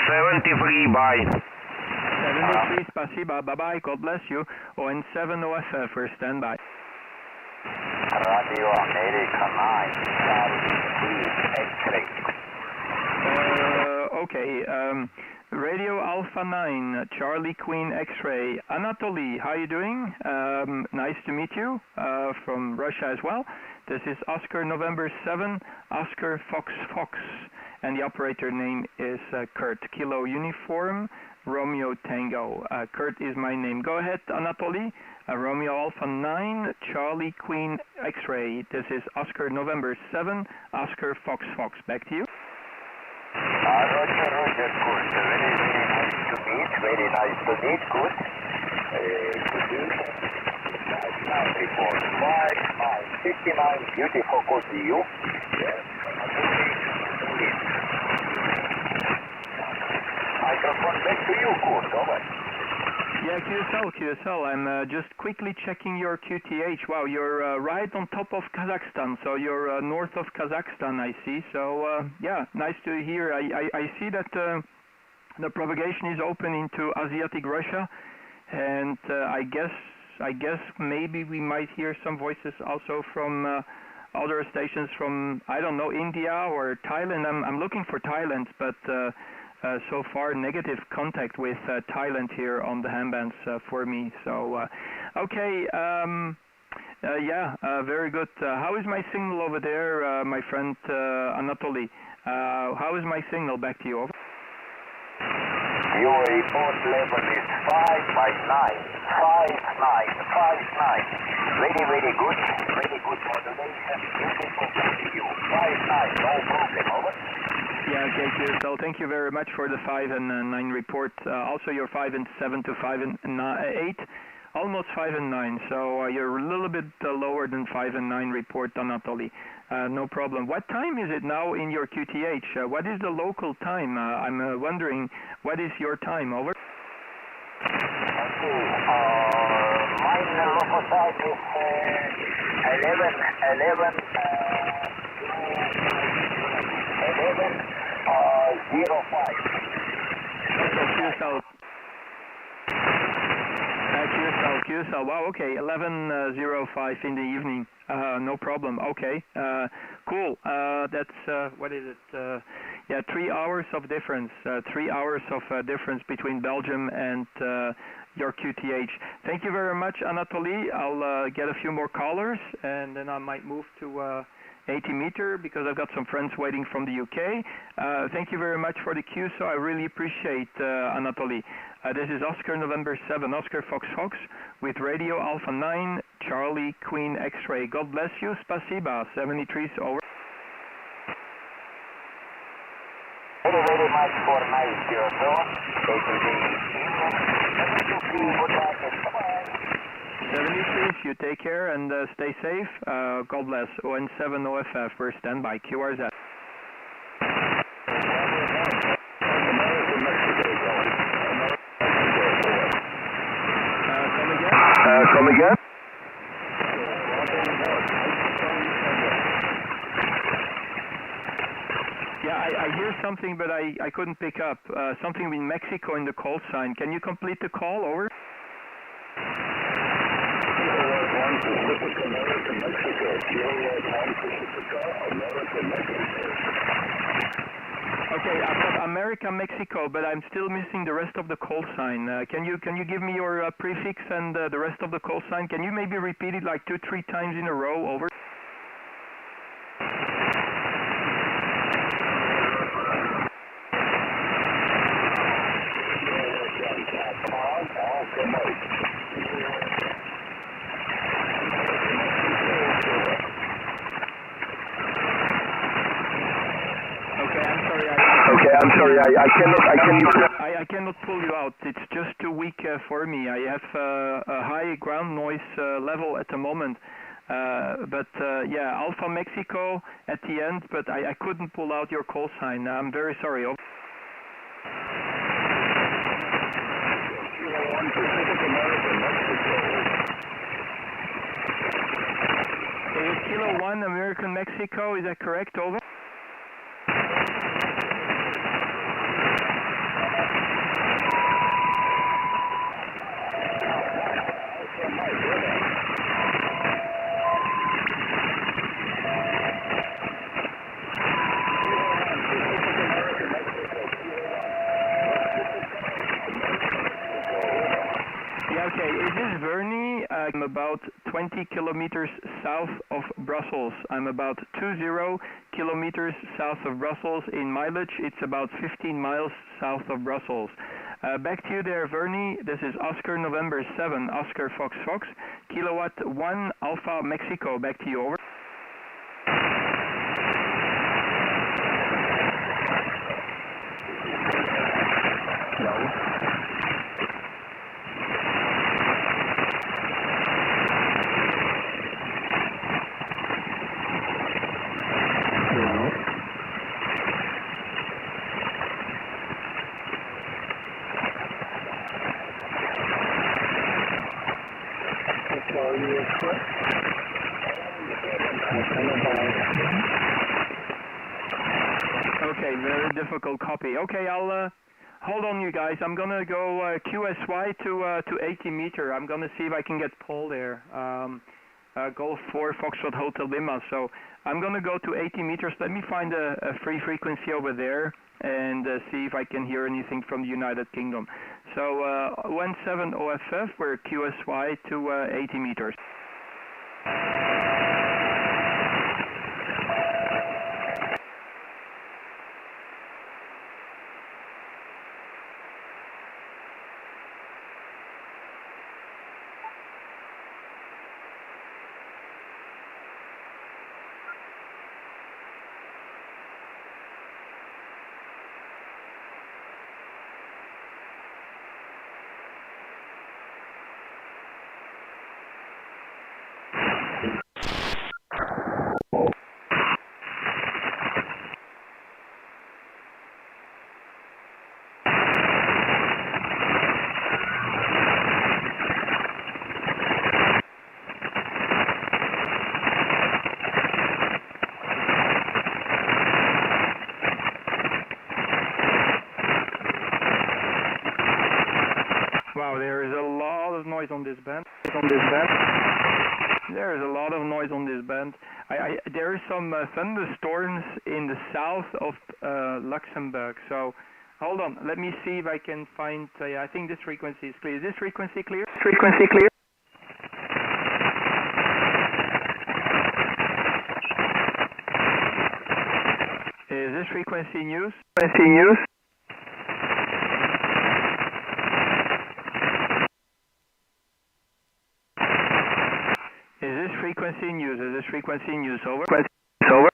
S2: 73. Bye.
S1: 73, спасибо, bye-bye, God bless you. ON7 OFF for standby.
S4: Radio America 9, Charlie X-ray.
S1: Okay, Radio Alpha 9, Charlie Queen X-ray. Anatoly, how are you doing? Nice to meet you from Russia as well. This is Oscar November 7, Oscar Fox Fox, and the operator name is Kurt. Kilo Uniform, Romeo Tango. Kurt is my name. Go ahead, Anatoly. Romeo Alpha 9, Charlie Queen X-ray. This is Oscar November 7, Oscar Fox Fox. Back to you.
S4: Roger, Kurt. Very nice to meet. Good. Report 59, beautiful. Good to you. Yes. Microphone back to you, Kurt. Over.
S1: Yeah, QSL. I'm just quickly checking your QTH. Wow, you're right on top of Kazakhstan. So you're north of Kazakhstan, I see. So yeah, nice to hear. I see that the propagation is open into Asiatic Russia, and I guess maybe we might hear some voices also from other stations from, I don't know, India or Thailand. I'm looking for Thailand, but so far negative contact with Thailand here on the handbands for me. So okay, yeah, very good. How is my signal over there, my friend Anatoly? How is my signal? Back to you. Over.
S4: Your report level is 5/9. 5/9. Very good. Very good modulation. Beautiful to you. 5/9. No problem. Over.
S1: Yeah, okay, QSL. Thank you very much for the 5 and 9 report. Also, your 5 and 7 to 5 and 8, almost 5 and 9. So you're a little bit lower than 5 and 9 report, Anatoly. No problem. What time is it now in your QTH? What is the local time? I'm wondering, what is your time? Over.
S4: Okay. My local time is 11:05.
S1: QSL. Wow, okay, 11:05 in the evening. No problem. Okay, cool. That's what is it? Yeah, 3 hours of difference. 3 hours of difference between Belgium and your QTH. Thank you very much, Anatoly. I'll get a few more callers, and then I might move to 80 meter because I've got some friends waiting from the UK. Thank you very much for the cue, so I really appreciate Anatoly. This is Oscar November 7, Oscar Fox Fox with Radio Alpha 9, Charlie Queen X-Ray. God bless you. Spasiba, 73 over.
S4: Very much for nice yourself. Taking the
S1: 73, you take care and stay safe. God bless. ON7 OFF, we're standby. QRZ.
S4: Come again?
S1: Yeah, I hear something, but I couldn't pick up. Something with Mexico in the call sign. Can you complete the call? Over. Okay, I've got America, Mexico, but I'm still missing the rest of the call sign. Can you give me your prefix and the rest of the call sign? Can you maybe repeat it like 2-3 times in a row? Over.
S4: I'm sorry, I
S1: cannot pull you out. It's just too weak for me. I have a high ground noise level at the moment. Yeah, Alpha Mexico at the end, but I couldn't pull out your call sign. I'm very sorry. Okay, Kilo 1, American Mexico, is that correct? Over. Okay, is this Verny? I'm about 20 kilometers south of Brussels. I'm about 20 kilometers south of Brussels. In mileage, it's about 15 miles south of Brussels. Back to you there, Verny. This is Oscar November 7, Oscar Fox Fox, Kilowatt 1, Alpha Mexico. Back to you, over. Okay, very difficult copy. Okay, I'll hold on, you guys. I'm gonna go QSY to 80 meter. I'm gonna see if I can get Paul there. Golf 4 Foxtrot Hotel Lima. So I'm gonna go to 80 meters. Let me find a free frequency over there and see if I can hear anything from the United Kingdom. So 17 OFF, we're QSY to 80 meters. Wow, there is a lot of noise on this band. There is a lot of noise on this band. There is some thunderstorms in the south of Luxembourg. So, hold on. Let me see if I can find. I think this frequency is clear. Is this frequency clear?
S4: Frequency clear?
S1: this frequency news? Frequency news? Is this frequency news? Is this frequency news? Over. Over.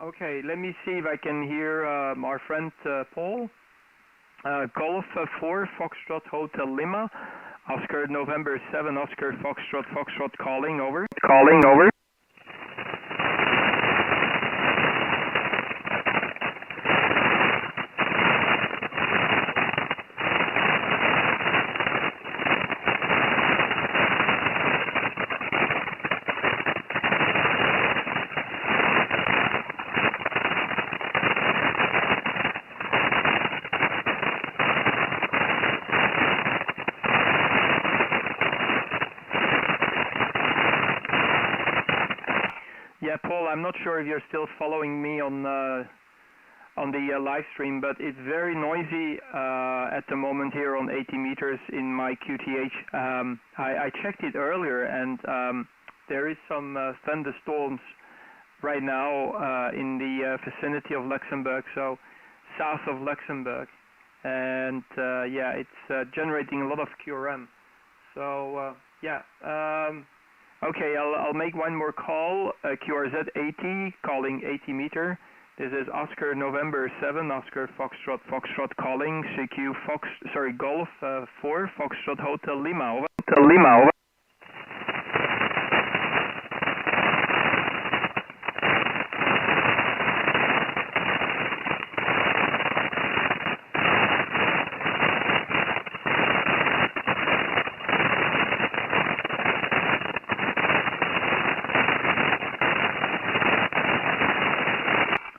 S1: Okay, let me see if I can hear our friend Paul. Golf 4, Foxtrot Hotel Lima, Oscar November 7, Oscar Foxtrot calling, over. Calling, over. Yeah, Paul, I'm not sure if you're still following me on the live stream, but it's very noisy at the moment here on 80 meters in my QTH. I checked it earlier, and there is some thunderstorms right now in the vicinity of Luxembourg, so south of Luxembourg, and yeah, it's generating a lot of QRM. So yeah. Okay, I'll make one more call. QRZ 80, calling 80 meter. This is Oscar November 7, Oscar Foxtrot calling. CQ Golf 4, Foxtrot Hotel Lima, over. Hotel Lima, over.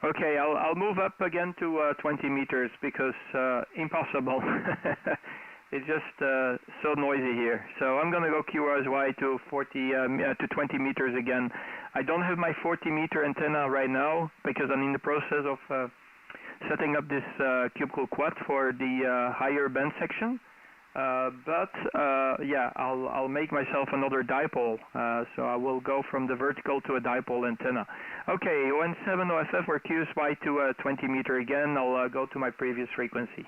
S1: Okay, I'll move up again to 20 meters because impossible. It's just so noisy here. So I'm gonna go QRSY to 20 meters again. I don't have my 40 meter antenna right now because I'm in the process of setting up this cubical quad for the higher band section. But yeah, I'll make myself another dipole, so I will go from the vertical to a dipole antenna. Okay, ON7 OFF or QSY to 20 meter again. I'll go to my previous frequency.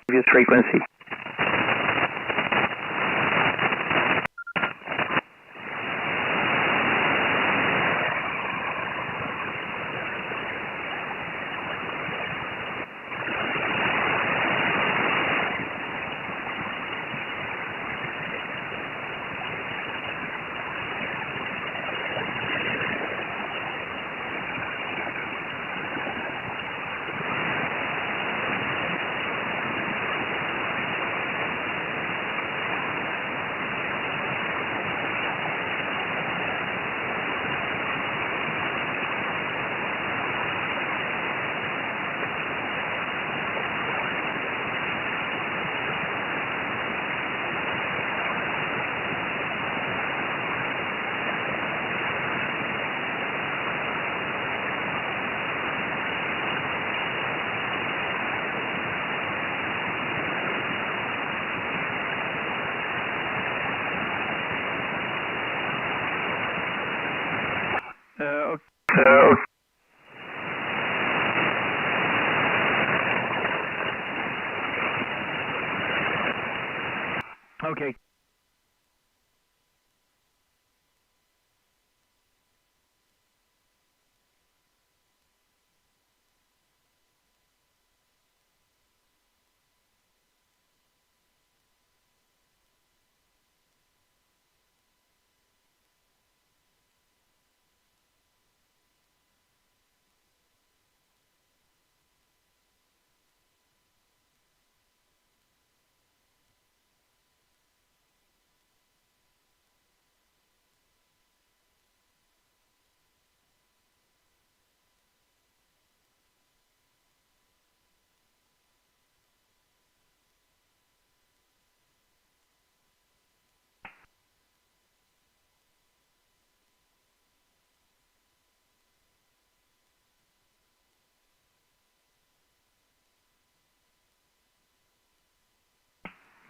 S1: Okay.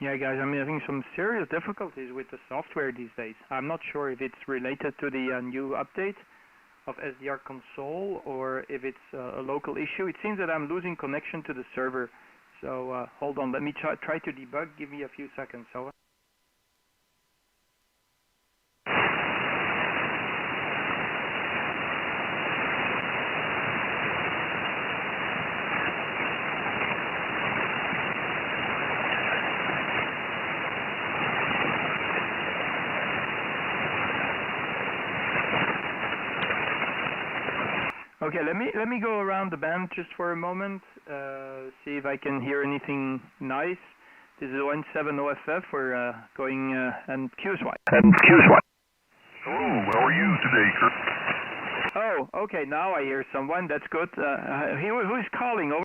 S1: Yeah, guys, I'm having some serious difficulties with the software these days. I'm not sure if it's related to the new update of SDR console or if it's a local issue. It seems that I'm losing connection to the server. So hold on, let me try to debug. Give me a few seconds. Over. Okay, let me go around the band just for a moment, see if I can hear anything nice. This is 17OFF. We're going and QSY.
S5: Hello, how are you today, Kurt?
S1: Oh, okay, now I hear someone. That's good. Who's calling? Over.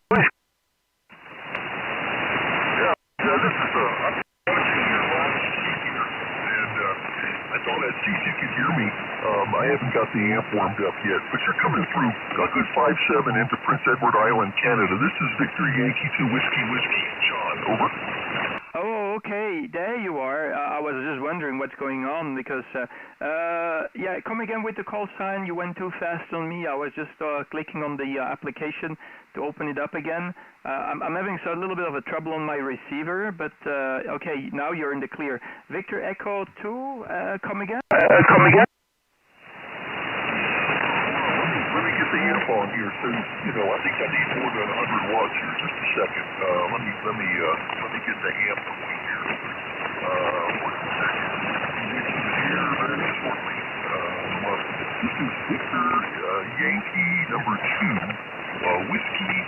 S5: Yeah, this is I'm watching your live stream here, and I thought I'd see if you could hear me. I haven't got the amp warmed up yet, but you're coming through a good 5-7 into Prince Edward Island, Canada. This is Victor Yankee 2 Whiskey, John, over.
S1: Oh, okay, there you are. I was just wondering what's going on because, yeah, come again with the call sign. You went too fast on me. I was just clicking on the application to open it up again. I'm having a little bit of a trouble on my receiver, but okay, now you're in the clear. Victor Echo 2, come again?
S5: Let me get the amp on here. So, you know, I think I need more than 100 watts here. Just a second. Let me get the amp going here. One second. Here, very shortly. This is Victor Yankee number 2. Whiskey.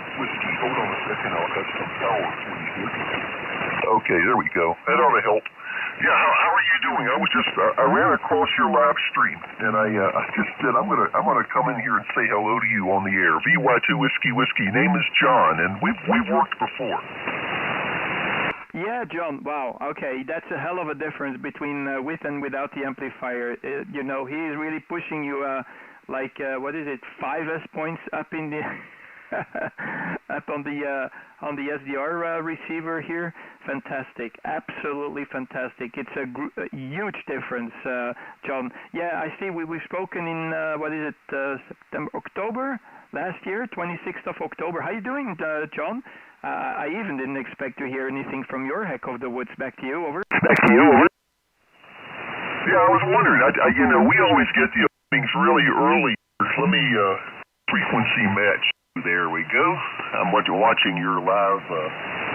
S5: Hold on a second. I'll have some power for you here. Okay, there we go. That ought to help. Yeah, how are you doing? I was just I ran across your live stream, and I just said I'm gonna come in here and say hello to you on the air. VY2 Whiskey. Name is John, and we've worked before.
S1: Yeah, John. Wow. Okay, that's a hell of a difference between with and without the amplifier. You know, he is really pushing you like what is it, 5S points up in the up on the SDR receiver here. Fantastic, absolutely fantastic. It's a huge difference, John. Yeah, I see. We've spoken in what is it, October last year, 26th of October. How you doing, John? I even didn't expect to hear anything from your heck of the woods. Back to you. Over.
S5: Back to you. Over. Yeah, I was wondering. You know, we always get the openings really early. Let me frequency match. There we go. I'm watching your live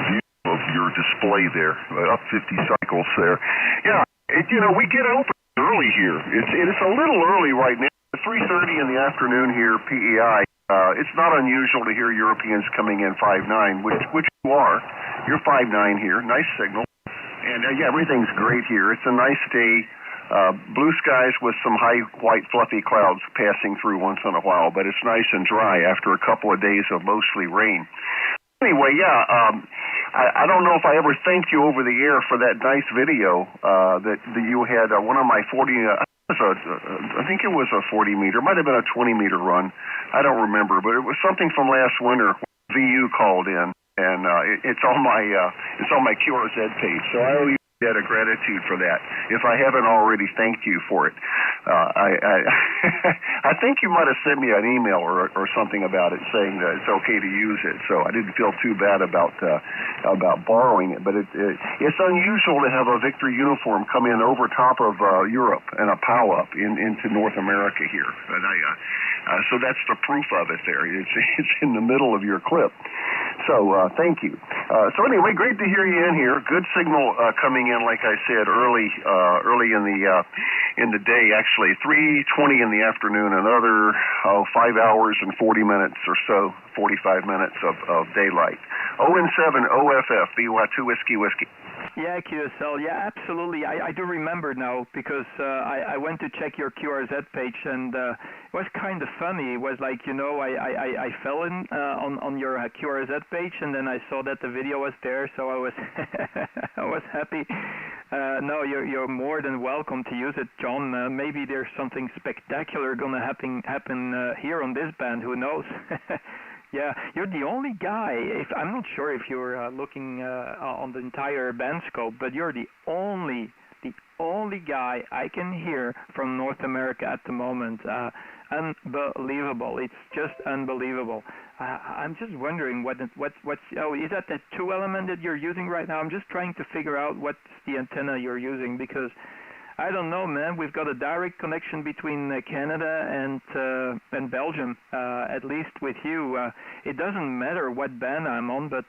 S5: view of your display there, up 50 cycles there. Yeah, you know, we get open early here. It's a little early right now. 3:30 in the afternoon here, PEI. It's not unusual to hear Europeans coming in 5.9, which you are. You're 5.9 here. Nice signal. And yeah, everything's great here. It's a nice day. Blue skies with some high white fluffy clouds passing through once in a while, but it's nice and dry after a couple of days of mostly rain. Anyway, yeah, I don't know if I ever thanked you over the air for that nice video that you had. One of my 40, I think it was a 40 meter, might have been a 20 meter run. I don't remember, but it was something from last winter. VU called in, and it's on my QRZ page. So I owe you a gratitude for that. If I haven't already thanked you for it, I think you might have sent me an email or something about it, saying that it's okay to use it. So I didn't feel too bad about borrowing it. But it's unusual to have a Victor uniform come in over top of Europe and a POW up into North America here. And so that's the proof of it there. It's in the middle of your clip. So thank you. So anyway, great to hear you in here. Good signal coming in, like I said, early in the day. Actually, 3:20 in the afternoon. Another 5 hours and 40 minutes or so, 45 minutes of daylight. 017 OFF BY2 Whiskey.
S1: Yeah, QSL. Yeah, absolutely. I do remember now because I went to check your QRZ page and it was kind of funny. It was like, you know, I fell in on your QRZ page and then I saw that the video was there, so I was I was happy. No, you're more than welcome to use it, John. Maybe there's something spectacular gonna happen here on this band. Who knows? Yeah, you're the only guy. I'm not sure if you're looking on the entire band scope, but you're the only guy I can hear from North America at the moment. Unbelievable! It's just unbelievable. I'm just wondering what's is that the 2-element that you're using right now? I'm just trying to figure out what's the antenna you're using, because I don't know, man. We've got a direct connection between Canada and Belgium, at least with you. It doesn't matter what band I'm on, but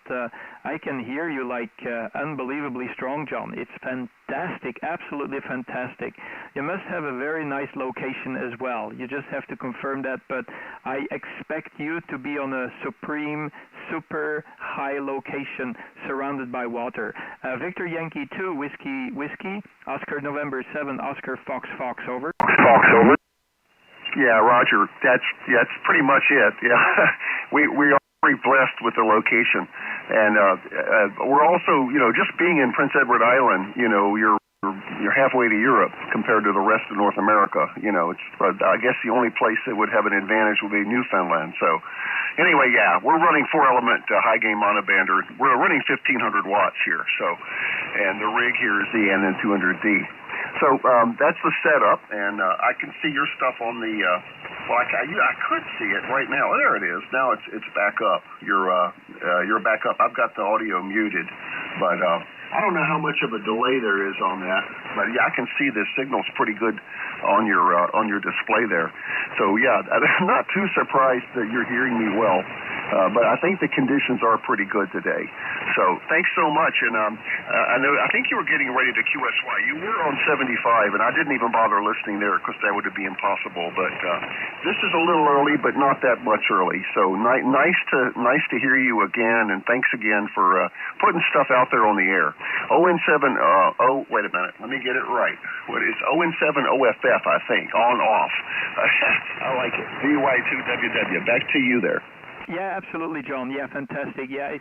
S1: I can hear you like unbelievably strong, John. It's fantastic, absolutely fantastic. You must have a very nice location as well. You just have to confirm that, but I expect you to be on a super high location surrounded by water. Victor Yankee 2, Whiskey, Oscar November 7, Oscar Fox, over.
S5: Fox, over. Yeah, Roger. That's pretty much it. Yeah, we are very blessed with the location, and we're also, just being in Prince Edward Island, you're halfway to Europe compared to the rest of North America. It's I guess the only place that would have an advantage would be Newfoundland. So anyway, yeah, we're running 4-element high gain monobander. We're running 1500 watts here. So, and the rig here is the NN200D. So that's the setup, and I can see your stuff on the. I could see it right now. There it is. Now it's back up. You're back up. I've got the audio muted, but I don't know how much of a delay there is on that. But yeah, I can see the signal's pretty good on your display there. So yeah, I'm not too surprised that you're hearing me well. But I think the conditions are pretty good today. So thanks so much. And I think you were getting ready to QSY. You were on 75, and I didn't even bother listening there because that would be impossible. But this is a little early, but not that much early. So nice to hear you again, and thanks again for putting stuff out there on the air. ON7, wait a minute. Let me get it right. What is ON7 OFF, I think, on-off. I like it. VY2WW. Back to you there.
S1: Yeah, absolutely, John. Yeah, fantastic. Yeah,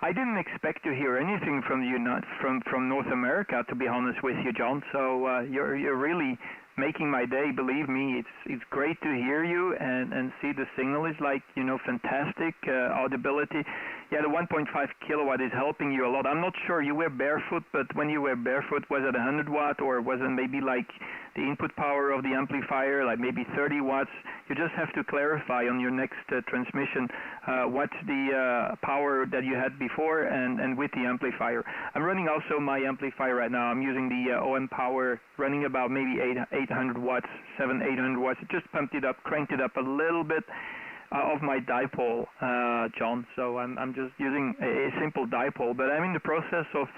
S1: I didn't expect to hear anything from you, from North America, to be honest with you, John. So you're really making my day. Believe me, it's great to hear you and see the signal is like, fantastic audibility. Yeah, the 1.5 kilowatt is helping you a lot. I'm not sure you were barefoot, but when you were barefoot, was it 100 watt or was it maybe like the input power of the amplifier, like maybe 30 watts? You just have to clarify on your next transmission what's the power that you had before and with the amplifier. I'm running also my amplifier right now. I'm using the OM Power, running about maybe 800 watts, 800 watts. It just pumped it up, cranked it up a little bit of my dipole, John. So I'm just using a simple dipole, but I'm in the process of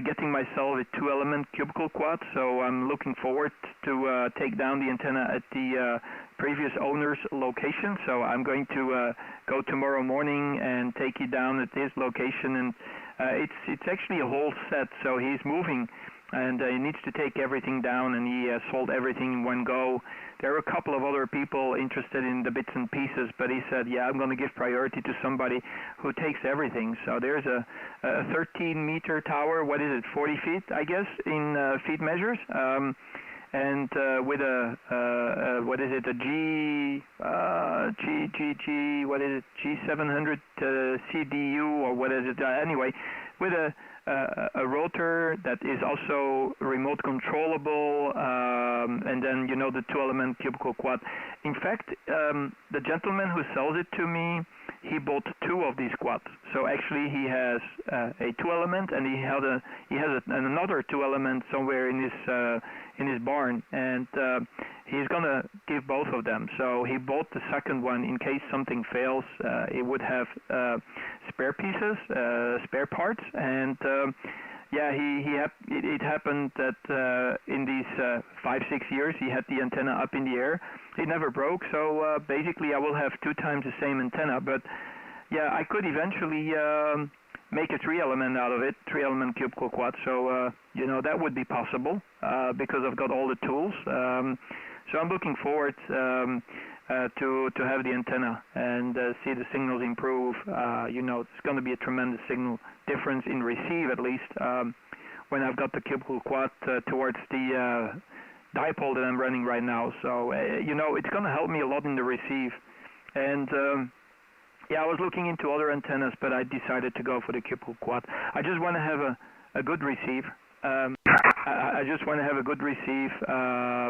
S1: getting myself a 2-element cubicle quad, so I'm looking forward to take down the antenna at the previous owner's location. So I'm going to go tomorrow morning and take it down at his location, and it's actually a whole set, so he's moving and he needs to take everything down, and he sold everything in one go. There are a couple of other people interested in the bits and pieces, but he said, yeah, I'm going to give priority to somebody who takes everything. So there's a 13-meter tower, 40 feet, I guess, in feet measures, and with a G700 CDU, or what is it? Anyway, with a rotor that is also remote controllable, and then the 2-element cubicle quad. In fact, the gentleman who sells it to me, he bought 2 of these quads. So actually, he has a 2-element, and he has another 2-element somewhere in his barn, and he's gonna give both of them. So he bought the second one in case something fails. It would have spare pieces, spare parts, and it happened that in these 5-6 years he had the antenna up in the air. It never broke, so basically I will have 2 times the same antenna. But yeah, I could eventually make a 3-element out of it, 3-element cubicle quad. So that would be possible because I've got all the tools. So I'm looking forward to have the antenna and see the signals improve. It's going to be a tremendous signal difference in receive, at least when I've got the cubicle quad towards the dipole that I'm running right now. So it's going to help me a lot in the receive. And Yeah, I was looking into other antennas, but I decided to go for the cubicle quad. I just want to have a good receive. I just want to have a good receive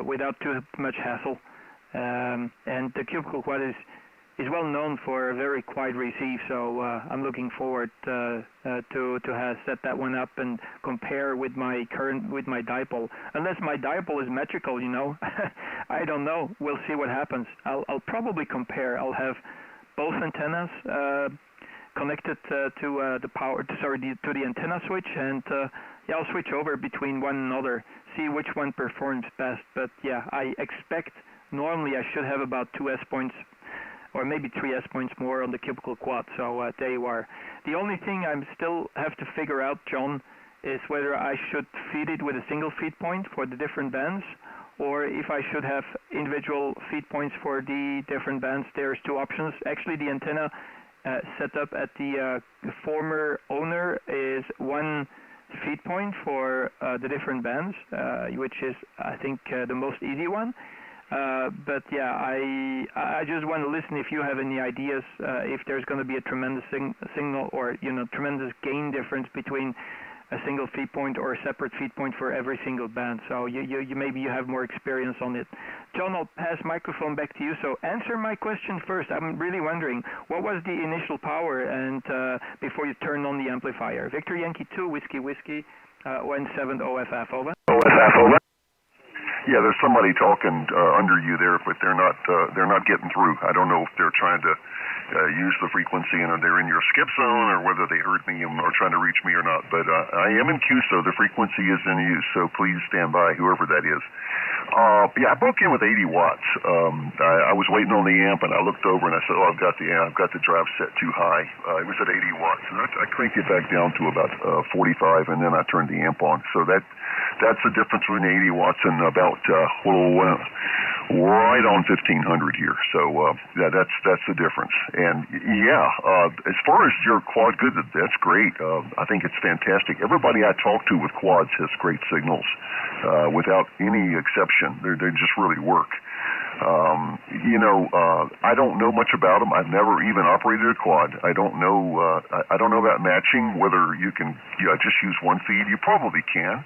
S1: without too much hassle. And the cubicle quad is well known for a very quiet receive, so I'm looking forward to have set that one up and compare with my dipole. Unless my dipole is metrical, you know, I don't know. We'll see what happens. I'll probably compare. I'll have both antennas connected to the antenna switch, and yeah, I'll switch over between one another, see which one performs best. But yeah, I expect normally I should have about 2 S points or maybe 3 S points more on the cubicle quad. So there you are. The only thing I still have to figure out, John, is whether I should feed it with a single feed point for the different bands, or if I should have individual feed points for the different bands. There's 2 options. Actually, the antenna set up at the former owner is 1 feed point for the different bands, which is, I think, the most easy one. But yeah, I just want to listen if you have any ideas, if there's going to be a tremendous signal or, you know, tremendous gain difference between a single feed point or a separate feed point for every single band. So you maybe you have more experience on it. John, I'll pass microphone back to you. So answer my question first. I'm really wondering, what was the initial power and before you turned on the amplifier? Victor Yankee 2, Whiskey Whiskey, 17 OFF, over.
S5: OFF, over. Yeah, there's somebody talking under you there, but they're not getting through. I don't know if they're trying to use the frequency and they're in your skip zone, or whether they heard me and are trying to reach me or not. But I am in queue, so the frequency is in use. So please stand by, whoever that is. Yeah, I broke in with 80 watts. I was waiting on the amp, and I looked over and I said, "Oh, I've got the drive set too high." It was at 80 watts, and I cranked it back down to about 45, and then I turned the amp on. So that's the difference between 80 watts and about right on 1500 here. So yeah, that's the difference. And yeah, as far as your quad, good, that's great. I think it's fantastic. Everybody I talk to with quads has great signals, without any exception. They just really work. You know, I don't know much about them. I've never even operated a quad. I don't know about matching, whether you can just use one feed. You probably can,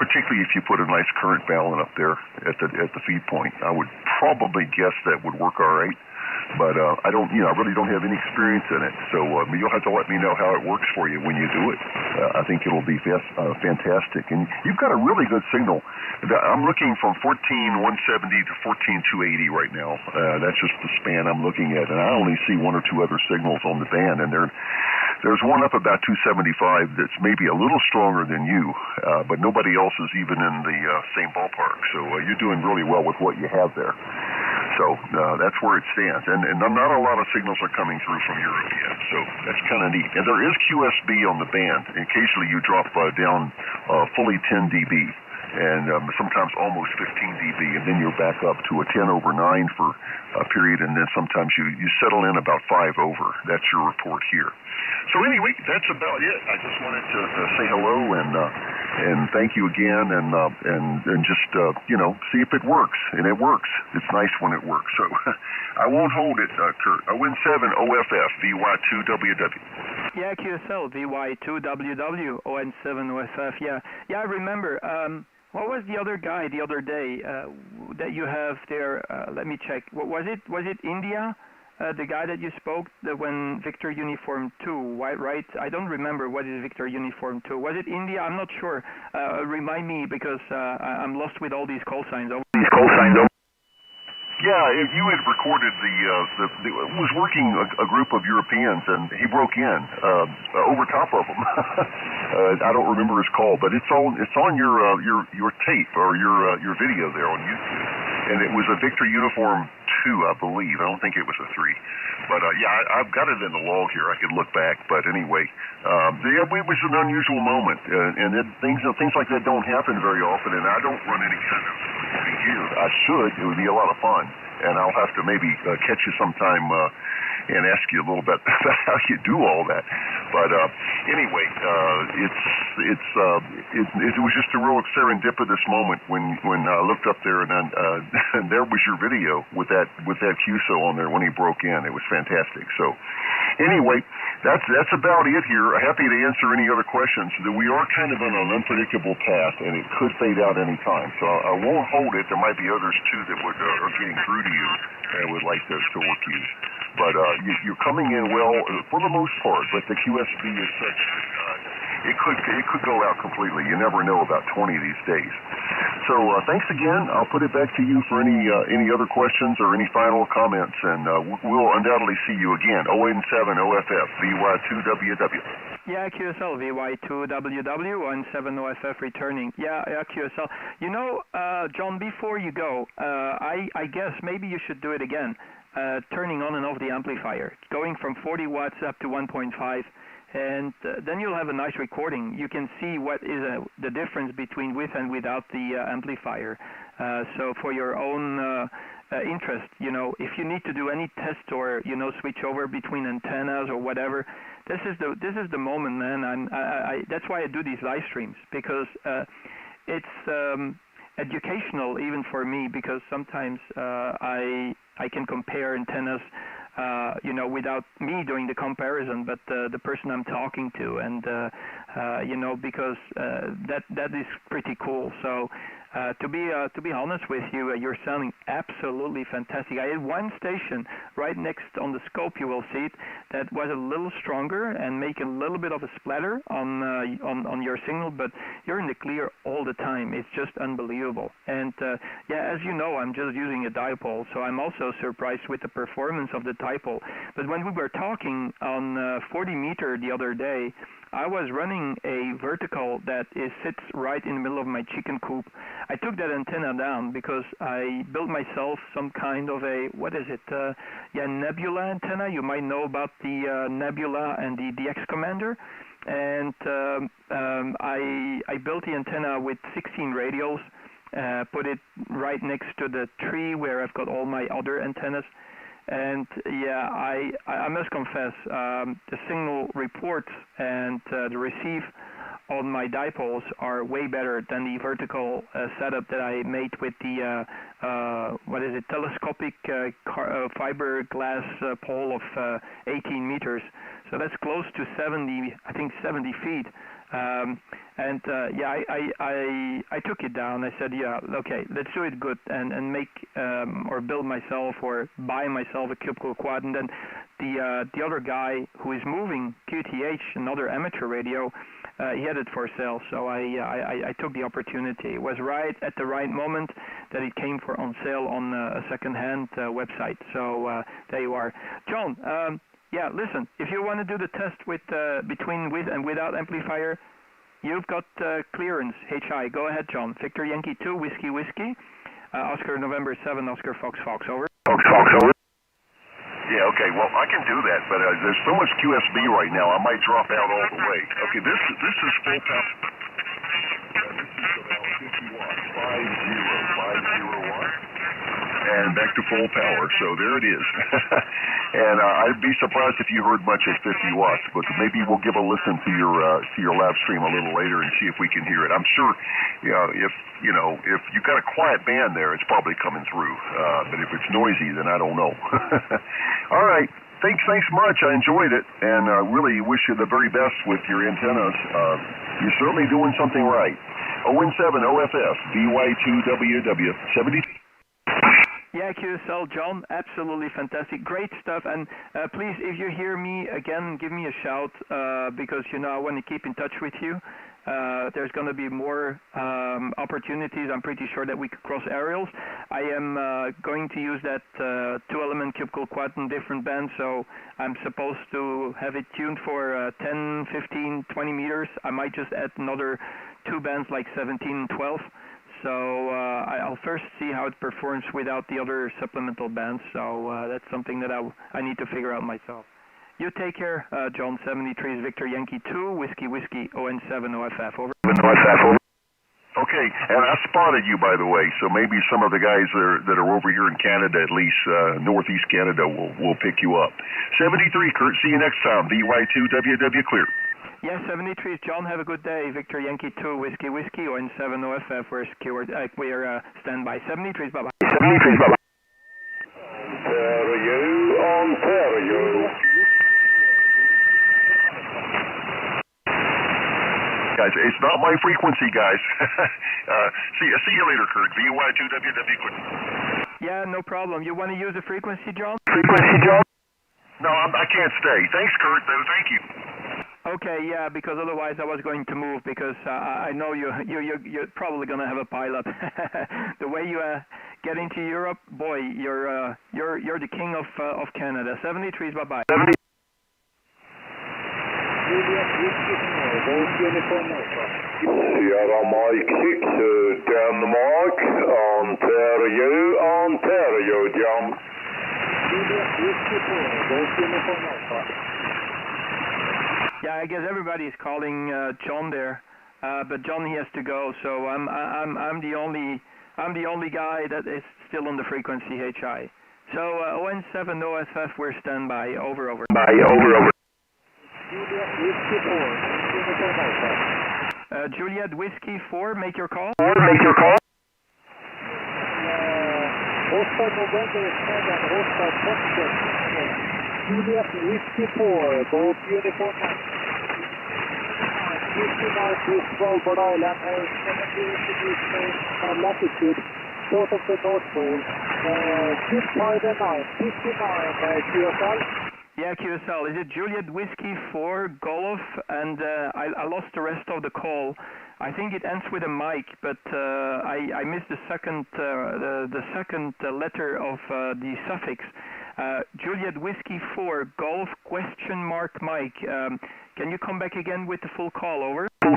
S5: particularly if you put a nice current balance up there at the feed point. I would probably guess that would work all right. But I really don't have any experience in it. So you'll have to let me know how it works for you when you do it. I think it'll be fantastic. And you've got a really good signal. I'm looking from 14,170 to 14,280 right now. That's just the span I'm looking at. And I only see 1 or 2 other signals on the band. And there's one up about 275 that's maybe a little stronger than you, but nobody else is even in the same ballpark. So you're doing really well with what you have there. So that's where it stands. And not a lot of signals are coming through from Europe yet, so that's kind of neat. And there is QSB on the band. Occasionally you drop down fully 10 dB, and sometimes almost 15 dB, and then you're back up to a 10/9 for a period, and then sometimes you settle in about 5 over. That's your report here. So anyway, that's about it. I just wanted to say hello and thank you again, and just see if it works. And it works. It's nice when it works. So I won't hold it, Kurt. 07 OFF VY2WW.
S1: Yeah, QSL VY2WW 07 OFF. Yeah, I remember. What was the other guy the other day that you have there? Let me check. Was it India? The guy that you spoke when Victor Uniform 2, right? I don't remember what is Victor Uniform 2. Was it India? I'm not sure. Remind me, because I'm lost with all these call signs.
S5: Yeah, you had recorded was working a group of Europeans, and he broke in over top of them. I don't remember his call, but it's on your tape or your video there on YouTube, and it was a Victor Uniform 2, I believe. I don't think it was a 3, but yeah, I've got it in the log here. I could look back, but anyway, it was an unusual moment, and things like that don't happen very often, and I don't run any kind of thing here. I should. It would be a lot of fun, and I'll have to maybe catch you sometime and ask you a little bit about how you do all that. But anyway, it was just a real serendipitous moment when I looked up there and and there was your video with that QSO on there when he broke in. It was fantastic. So anyway, that's about it here. Happy to answer any other questions. We are kind of on an unpredictable path, and it could fade out any time. So I won't hold it. There might be others too that are getting through to you and would like to work you. But you're coming in well for the most part. But the QSB is such it could go out completely. You never know about 20 these days. So thanks again. I'll put it back to you for any other questions or any final comments, and we'll undoubtedly see you again. ON7 OFF VY2WW.
S1: Yeah, QSL VY2WW ON7 OFF returning. Yeah, QSL. You know, John, before you go, I guess maybe you should do it again. Turning on and off the amplifier, going from 40 watts up to 1.5, and then you'll have a nice recording. You can see what is the difference between with and without the amplifier. So for your own interest, you know, if you need to do any test or, you know, switch over between antennas or whatever, this is the moment, man. That's why I do these live streams, because it's educational even for me, because sometimes I can compare antennas, you know, without me doing the comparison, but the person I'm talking to, and you know, because that is pretty cool. So to be honest with you, you're sounding absolutely fantastic. I had one station right next on the scope, you will see it, that was a little stronger and make a little bit of a splatter on your signal, but you're in the clear all the time. It's just unbelievable. And yeah, as you know, I'm just using a dipole, so I'm also surprised with the performance of the dipole. But when we were talking on 40 meter the other day, I was running a vertical that sits right in the middle of my chicken coop. I took that antenna down because I built myself some kind of a, what is it, nebula antenna. You might know about the nebula and the DX Commander. And I built the antenna with 16 radials, put it right next to the tree where I've got all my other antennas. And yeah, I must confess, the signal reports and the receive on my dipoles are way better than the vertical setup that I made with the telescopic fiberglass pole of 18 meters. So that's close to 70 feet. Yeah, I took it down. I said, yeah, okay, let's do it good and make or build myself or buy myself a cubicle quad. And then the other guy who is moving QTH, another amateur radio, he had it for sale. So I took the opportunity. It was right at the right moment that it came on sale on a second-hand website. So there you are, John. Yeah, listen, if you want to do the test with between with and without amplifier, you've got clearance, HI. Go ahead, John. Victor Yankee 2, Whiskey Whiskey. Oscar November 7, Oscar Fox Fox, over.
S5: Fox Fox, over. Yeah, okay, well, I can do that, but there's so much QSB right now, I might drop out all the way. Okay, this is full power. This is about 50 watts, 50 watts. And back to full power, so there it is. And I'd be surprised if you heard much at 50 watts, but maybe we'll give a listen to your live stream a little later and see if we can hear it. I'm sure, if you've got a quiet band there, it's probably coming through. But if it's noisy, then I don't know. All right. Thanks much. I enjoyed it, and really wish you the very best with your antennas. You're certainly doing something right. ON7 OFF VY2WW 70.
S1: Yeah, QSL, John, absolutely fantastic. Great stuff. And please, if you hear me again, give me a shout because, I want to keep in touch with you. There's going to be more opportunities. I'm pretty sure that we could cross aerials. I am going to use that two-element cubicle quad in different bands, so I'm supposed to have it tuned for 10, 15, 20 meters. I might just add another 2 bands like 17 and 12. So I'll first see how it performs without the other supplemental bands. So that's something that I need to figure out myself. You take care, John. 73 is Victor Yankee 2, Whiskey Whiskey, ON7 OFF, over.
S5: OFF, over. Okay, and I spotted you, by the way, so maybe some of the guys that are over here in Canada, at least northeast Canada, will pick you up. 73, Kurt, see you next time. VY2WW clear.
S1: Yeah, 73 is John. Have a good day. Victor Yankee 2, Whiskey Whiskey, or in 7 OFF, we're standby. 73 bye-bye.
S5: 73 bye-bye.
S4: Ontario.
S5: Guys, it's not my frequency, guys. See you later, Kurt. VY2WW clear.
S1: Yeah, no problem. You want to use the frequency, John?
S5: Frequency, John? No, I can't stay. Thanks, Kurt. Thank you.
S1: Okay, yeah, because otherwise I was going to move, because I know you're probably going to have a pileup. The way you get into Europe, boy, you're the king of Canada. 73s, bye-bye.
S5: 70.
S4: Sierra Mike 6, Denmark, Ontario, jump.
S1: Yeah, I guess everybody is calling John there, but John, he has to go, so I'm the only guy that is still on the frequency HI. So ON7 OFF, we're standby. Over. Juliet Whiskey 4, make your call.
S4: Oscar November 7, Oscar Foxtrot, Juliet Whiskey 4, both uniform 59 to Svalbard Island, 70 degrees latitude, short of the North Pole, 59, QSL.
S1: Yeah, QSL. Is it Juliet Whiskey 4 Golf? And I lost the rest of the call. I think it ends with a mic, but I missed the second letter of the suffix. Juliet Whiskey 4 Golf question mark Mike. Can you come back again with the full call? Over.
S4: QSL.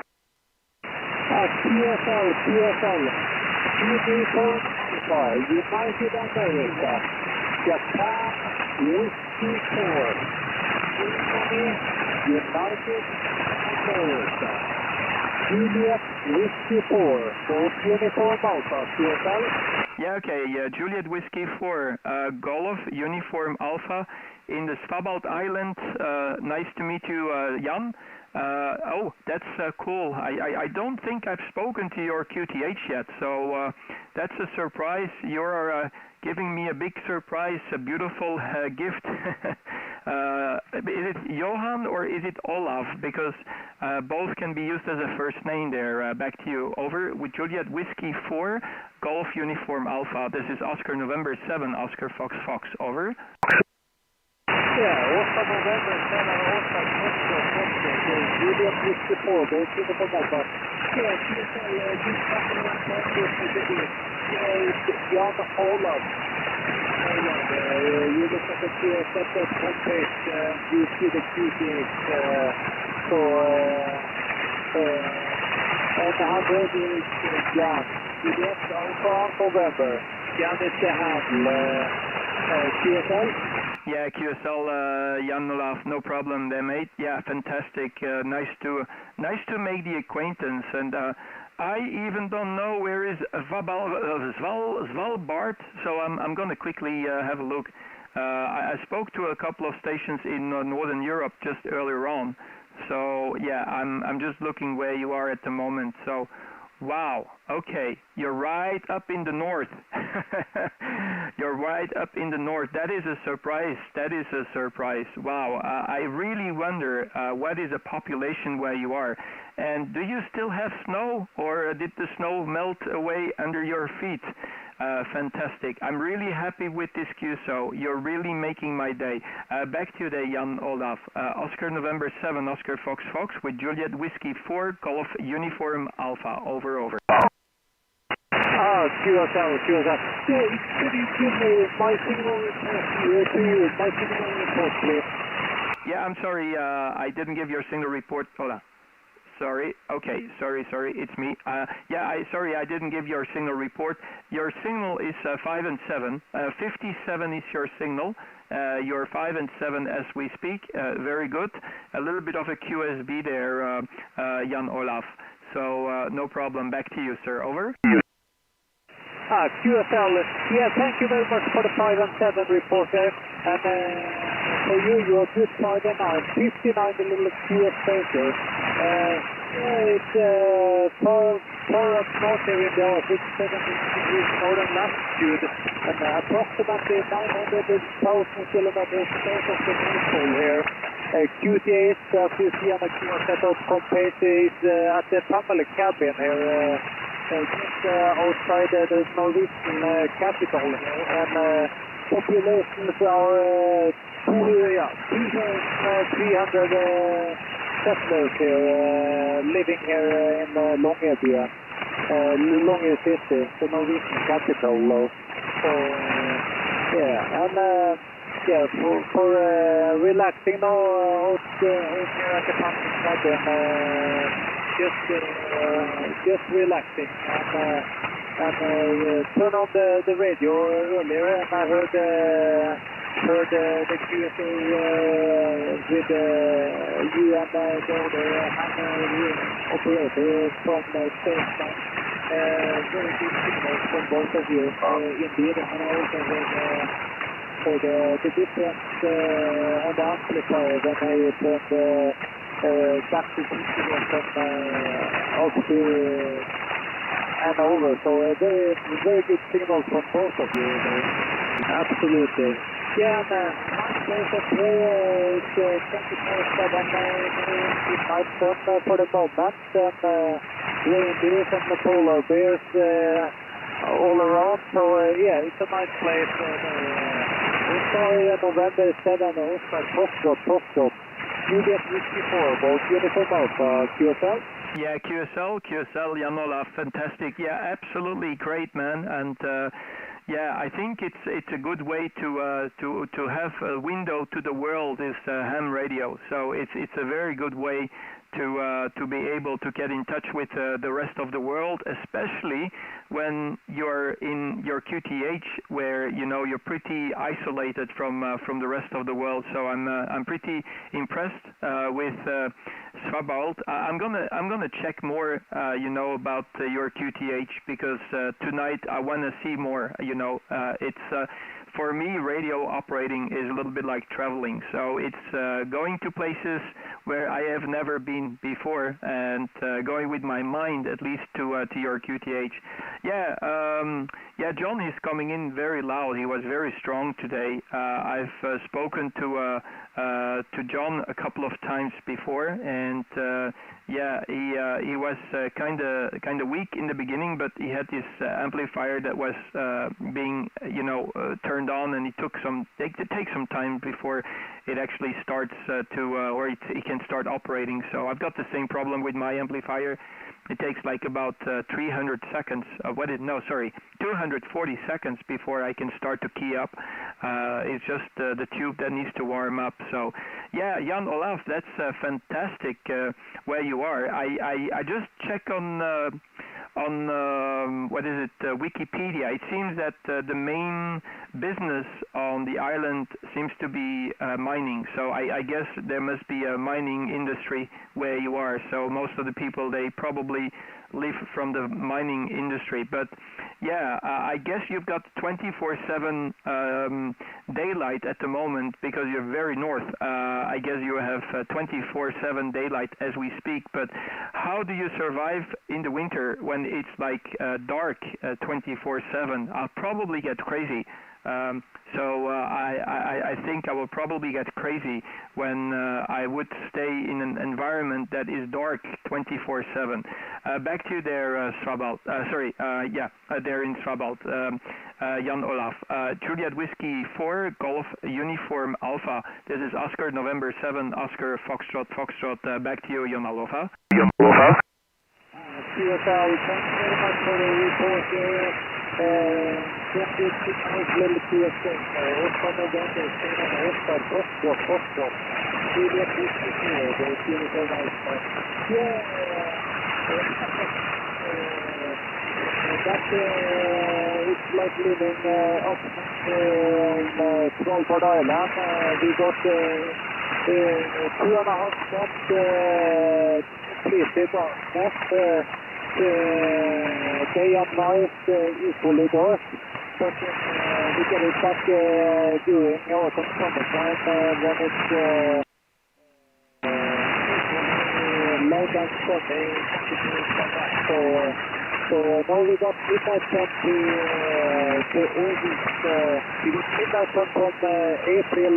S4: United America. Japan Whiskey 4. United America. Juliet Whiskey 4, both uniform Alpha, QSL.
S1: Yeah, okay, Juliet Whiskey 4, Golf, uniform Alpha, in the Svalbard Island. Nice to meet you, Jan. Oh, that's cool. I don't think I've spoken to your QTH yet, so that's a surprise. You're giving me a big surprise, a beautiful gift. Is it Johan or is it Olaf? Because both can be used as a first name there. Back to you. Over with Juliet Whiskey 4, Golf Uniform Alpha. This is Oscar November 7, Oscar Fox. Over.
S4: Yeah, Oscar November 7, Oscar Juliet Whiskey 4, both uniform Alpha. Yeah, Jan Olaf. You look at the separate homepage, you see the QTH, so on the 100 is Jan. Juliet Alpha November. Jan is the handle, QSL?
S1: Yeah, QSL, Jan Olaf, no problem there, mate. Yeah, fantastic. Nice to make the acquaintance, and I even don't know where is Svalbard, so I'm going to quickly have a look. I spoke to a couple of stations in Northern Europe just earlier on, so yeah, I'm just looking where you are at the moment. So, wow, okay, you're right up in the north. You're right up in the north. That is a surprise. Wow, I really wonder what is the population where you are. And do you still have snow, or did the snow melt away under your feet? Fantastic. I'm really happy with this QSO. You're really making my day. Back to you there, Jan Olaf. Oscar November 7, Oscar Fox with Juliet Whiskey 4, Golf Uniform Alpha. Over.
S4: QSL. Could you give me my signal report to you? My signal report, please.
S1: Yeah, I'm sorry. I didn't give your signal report. Hold on. Sorry. Okay. Sorry. It's me. Sorry. I didn't give your signal report. Your signal is 5 and 7. 57 is your signal. You're 5 and 7 as we speak. Very good. A little bit of a QSB there, Jan Olaf. so no problem. Back to you, sir. Over.
S3: QSL, yeah, thank you very much for the 5 and 7 report there. And for you, you're good 5 and 9, 59 the little QS spacer. It's far up north here in the Arctic, 70 degrees northern latitude, and approximately 900,000 kilometers south of the North Pole here. QTH, as you see on the QSL.com page, is at the family cabin here. Just outside the Norwegian capital here, and populations are 300 settlers here living here in Longyearbyen, Longyearbyen city, the Norwegian capital. So yeah, and yeah, for relaxing now out here at the family cabin. Just relaxing and turn on the radio earlier, and I heard the QSA with you and the other Hackman operator from Spaceman. Very good signals from both of you, indeed, and I also heard for the difference on the amplifier when I turned back to out to and over, so very good signals from both of you. Absolutely. Yeah, and nice place up here. It's 24/7 nice fun for the moment, and reindeers and the polar bears all around, so yeah, it's a nice place. It's November 7, Oscar Foxtrot. You get whiskey for both Uniform Alpha, QSL?
S1: Yeah, QSL, Jan Olaf, fantastic. Yeah, absolutely great, man. And yeah, I think it's a good way to have a window to the world is ham radio. So it's a very good way to be able to get in touch with the rest of the world, especially when you're in your QTH, where you're pretty isolated from the rest of the world. So I'm pretty impressed with Svalbard. I'm gonna check more about your QTH, because tonight I want to see more. It's for me, radio operating is a little bit like traveling. So it's going to places where I have never been before, and going with my mind at least to your QTH. Yeah, John is coming in very loud. He was very strong today. I've spoken to John a couple of times before, and yeah, he was kind of weak in the beginning, but he had this amplifier that was being turned on, and it takes some time before it actually starts or it can start operating. So I've got the same problem with my amplifier. It takes like about 300 seconds. 240 seconds before I can start to key up. It's just the tube that needs to warm up. So, yeah, Jan Olaf, that's fantastic where you are. I just check on Wikipedia. It seems that the main business on the island seems to be mining. So I guess there must be a mining industry where you are. So most of the people, they probably live from the mining industry. But yeah, I guess you've got 24/7 daylight at the moment because you're very north. I guess you have 24/7 daylight as we speak. But how do you survive in the winter when it's like dark 24/7? I'll probably get crazy. So I think I will probably get crazy when I would stay in an environment that is dark 24/7. Back to you there, Svalbard. There in Svalbard. Jan Olaf. Juliet Whiskey 4, Golf Uniform Alpha. This is Oscar November 7, Oscar Foxtrot. Back to you, Jan Olaf.
S3: Jan Olaf. QSL, thanks very much for the report here. 26 little QSL, Oscar November 7, Oscar Foxtrot. Juliet Whiskey 4, the Uniform Alpha. Yeah, that it's like living up in Svalbard Island. We got 2.5 knots completely darkness. Day and night equally dark, but we get it back during autumn summertime when it's light and sunny. So now we got midnight sun to August. We got midnight sun from April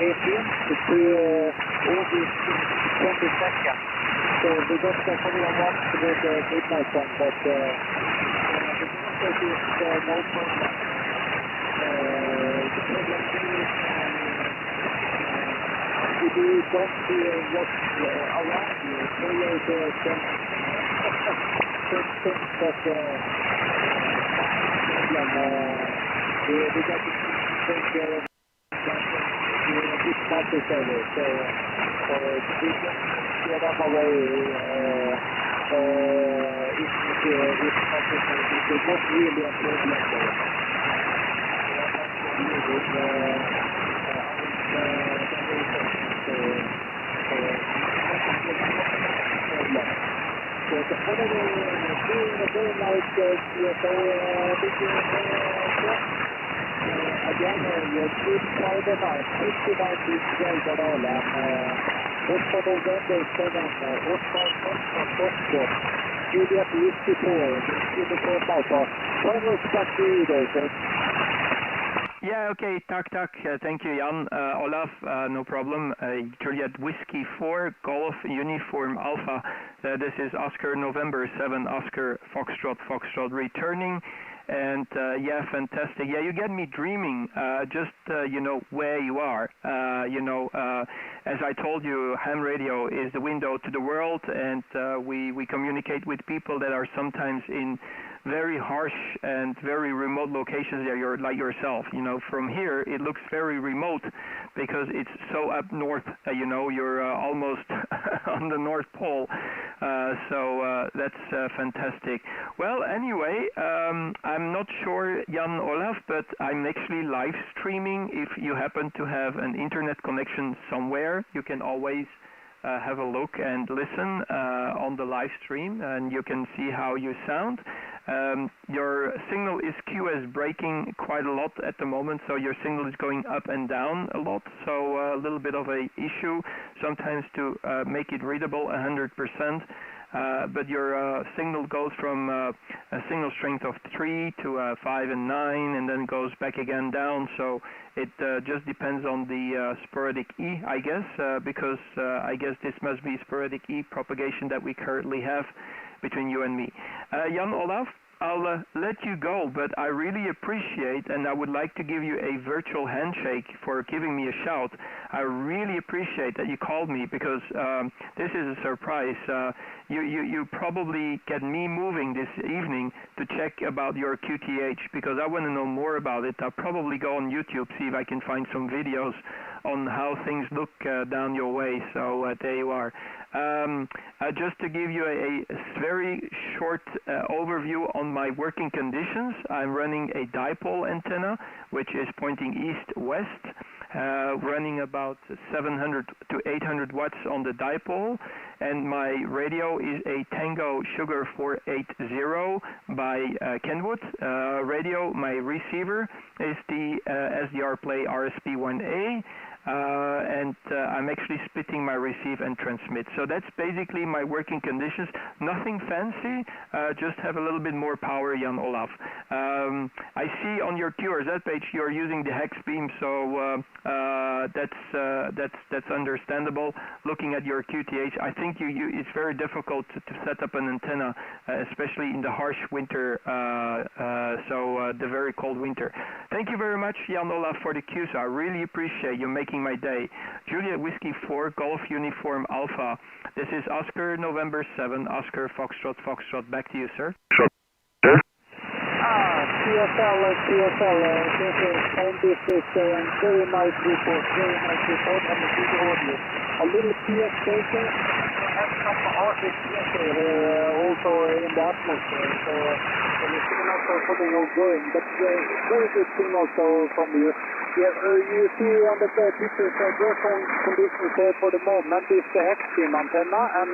S3: 18th to August 22nd. So we got a couple of months with midnight sun, but the downside is no problem. The problem is if you don't see what's around you, so there's some things that problem. We got to take care of this matter server, so we can get them away if it's not really a problem there. So the other doing a very nice CSO again, your good Friday night, 59 is well done all, and for November 7, Oscar Foster, Juliet Whiskey 4 Alpha. Final back to you there, sir.
S1: Yeah, okay, tack. Thank you, Jan. Olaf, no problem. Juliet Whiskey 4, Golf Uniform Alpha. This is Oscar November 7, Oscar Foxtrot returning. And yeah, fantastic. Yeah, you get me dreaming, just, where you are. As I told you, ham radio is the window to the world, and we communicate with people that are sometimes in very harsh and very remote locations. You're like yourself. From here it looks very remote because it's so up north. You're almost on the North Pole. So that's fantastic. Well, anyway, I'm not sure, Jan Olaf, but I'm actually live streaming. If you happen to have an internet connection somewhere, you can always have a look and listen on the live stream, and you can see how you sound. Your signal is QS breaking quite a lot at the moment, so your signal is going up and down a lot, so a little bit of a issue sometimes to make it readable 100%. But your signal goes from a signal strength of 3 to 5 and 9, and then goes back again down. So it just depends on the sporadic E, I guess, because I guess this must be sporadic E propagation that we currently have between you and me. Jan Olaf, I'll let you go, but I really appreciate, and I would like to give you a virtual handshake for giving me a shout. I really appreciate that you called me, because this is a surprise. You probably get me moving this evening to check about your QTH, because I want to know more about it. I'll probably go on YouTube, see if I can find some videos on how things look down your way. So there you are. Just to give you a very short overview on my working conditions, I'm running a dipole antenna, which is pointing east-west, running about 700 to 800 watts on the dipole, and my radio is a Tango Sugar 480 by Kenwood radio. My receiver is the SDR Play RSP1A. And I'm actually splitting my receive and transmit. So that's basically my working conditions. Nothing fancy, just have a little bit more power, Jan Olaf. I see on your QRZ page you're using the hex beam, so that's understandable. Looking at your QTH, I think it's very difficult to set up an antenna, especially in the harsh winter, the very cold winter. Thank you very much, Jan Olaf, for the cues. I really appreciate you making my day. Juliet Whiskey 4, Golf Uniform Alpha. This is Oscar November 7, Oscar Foxtrot. Back to you, sir.
S3: CSL, and this is very nice report, and a good audio. A little PS station, and some artist also in the atmosphere, so the signals are putting all going, but very good signal also from you. Yeah, you see on the pictures that your conditions here for the moment is the Hackman antenna, and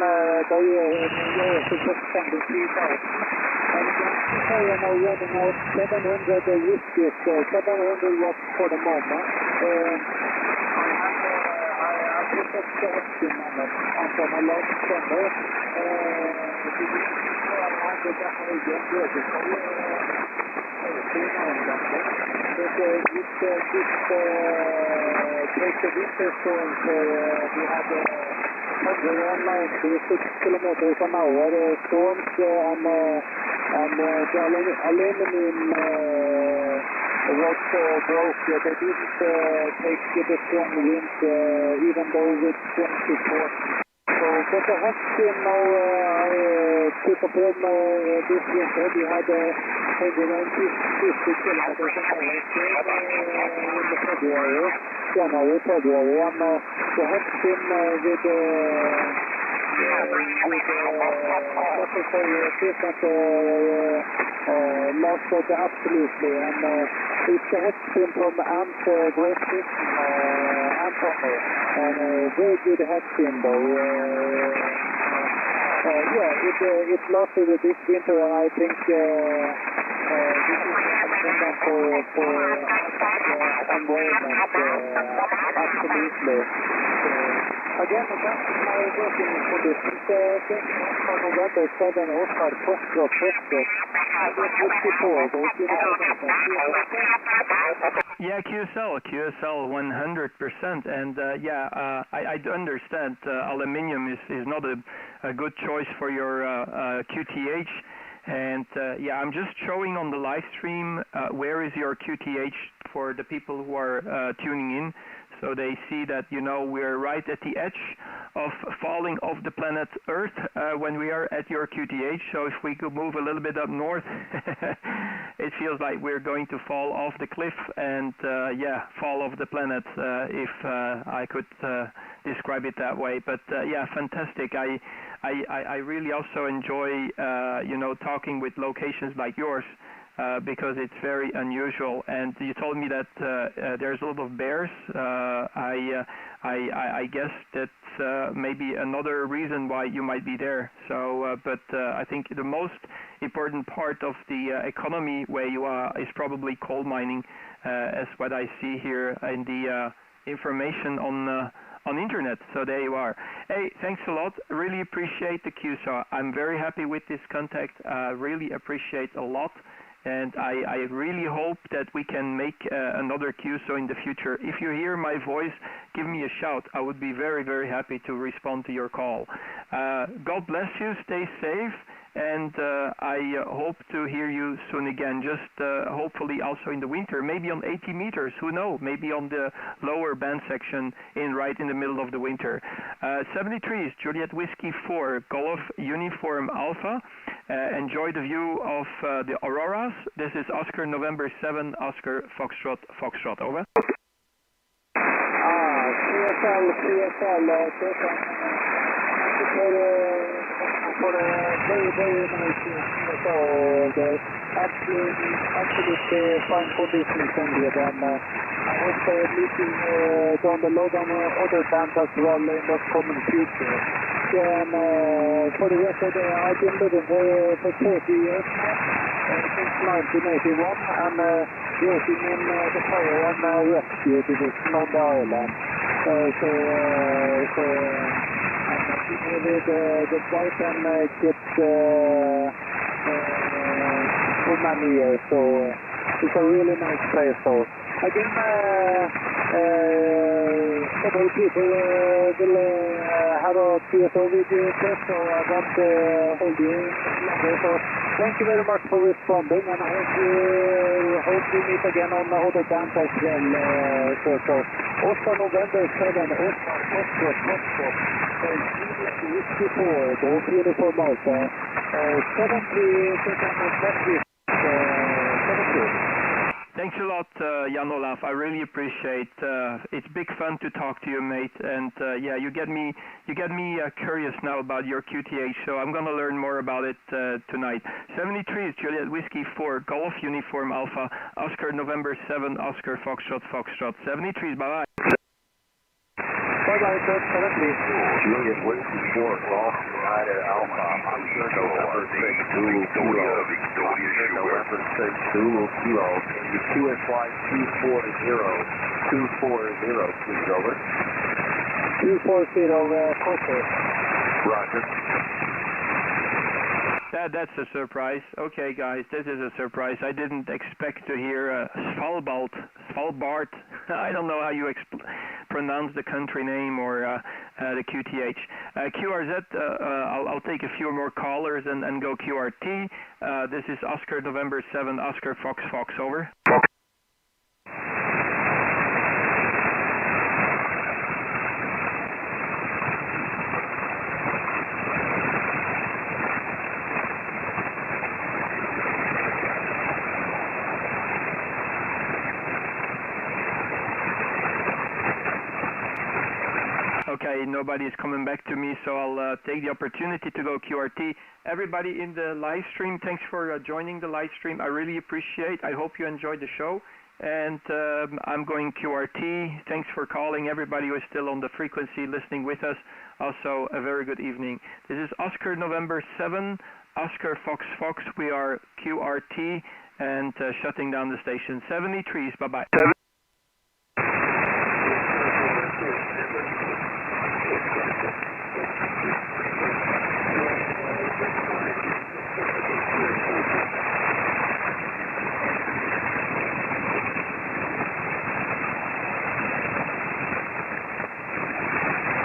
S3: they suggest sending 3,000. And they are now running out 700 whiskies, 700 watts for the moment. I put up the Hackman antenna last summer. But this takes the winter storms, we had around 96 kilometers an hour storms, and the aluminum was broke. They didn't take the strong winds, even though with strong support. So, but the Hackman now took a problem this winter. We had 150 kilometers an hour in the February, January, February, and the Hackman with necessary equipment lasted absolutely, and it's the Hackman from Ant Great Britain, Anthony, and very good Hackman though. Yeah, it lasted this winter, and I think this is for environment, absolutely. Again, that's my working conditions. For November 7, Oscar, Foxtrot.
S1: Yeah, QSL 100%, and I understand aluminium is not a good choice for your QTH, and I'm just showing on the live stream where is your QTH for the people who are tuning in, so they see that we're right at the edge of falling off the planet Earth when we are at your QTH. So if we could move a little bit up north, it feels like we're going to fall off the cliff and fall off the planet, if I could describe it that way. But fantastic. I really also enjoy talking with locations like yours. Because it's very unusual, and you told me that there's a lot of bears. I guess that's maybe another reason why you might be there. So, but I think the most important part of the economy where you are is probably coal mining, as what I see here in the information on internet. So there you are. Hey, thanks a lot. Really appreciate the QSO. I'm very happy with this contact. Really appreciate a lot. And I really hope that we can make another QSO in the future. If you hear my voice, give me a shout. I would be very, very happy to respond to your call. God bless you. Stay safe. And I hope to hear you soon again, just hopefully also in the winter, maybe on 80 meters, who knows, maybe on the lower band section right in the middle of the winter. 73 is Juliet Whiskey 4, Golf Uniform Alpha. Enjoy the view of the auroras. This is Oscar November 7, Oscar Foxtrot, over.
S3: For a very, very nice so the absolutely fine conditions in here, and I was meeting down the load on other bands as well in the coming future. And for the record, I've been living here for 40 years since 1981, and working in the fire and rescue division on the island. With the wife and kids for many years, so it's a really nice place. So again, several people will have a QSO video test, so I won't hold you longer. So thank you very much for responding, and I hope we meet again on the other bands as well. So Oscar November 7, Oscar Foxtrot. Whiskey 4, Golf Uniform Alpha, 70
S1: Thank Thanks a lot, Jan Olaf. I really appreciate. It's big fun to talk to you, mate. And yeah, you get me curious now about your QTH. So I'm gonna learn more about it tonight. 73 is Juliet Whiskey 4 Golf Uniform Alpha Oscar November 7 Oscar Foxtrot Foxtrot. 73 is bye bye.
S4: Bye-bye, sir. 73. Juliet Whiskey 4 Golf United Alpha Oscar November 6 Kilo November 6 Kilo QSY 240 please over. 240 Coastal. Roger.
S1: That's a surprise. Okay, guys, this is a surprise. I didn't expect to hear Svalbard. I don't know how you pronounce the country name or the QTH. QRZ, I'll take a few more callers and go QRT. This is Oscar November 7, Oscar Fox Fox, over. Okay, nobody is coming back to me, so I'll take the opportunity to go QRT. Everybody in the live stream, thanks for joining the live stream. I really appreciate. I hope you enjoyed the show. And I'm going QRT. Thanks for calling. Everybody who is still on the frequency listening with us, also a very good evening. This is Oscar November 7, Oscar Fox Fox. We are QRT and shutting down the station. 73s. Bye-bye.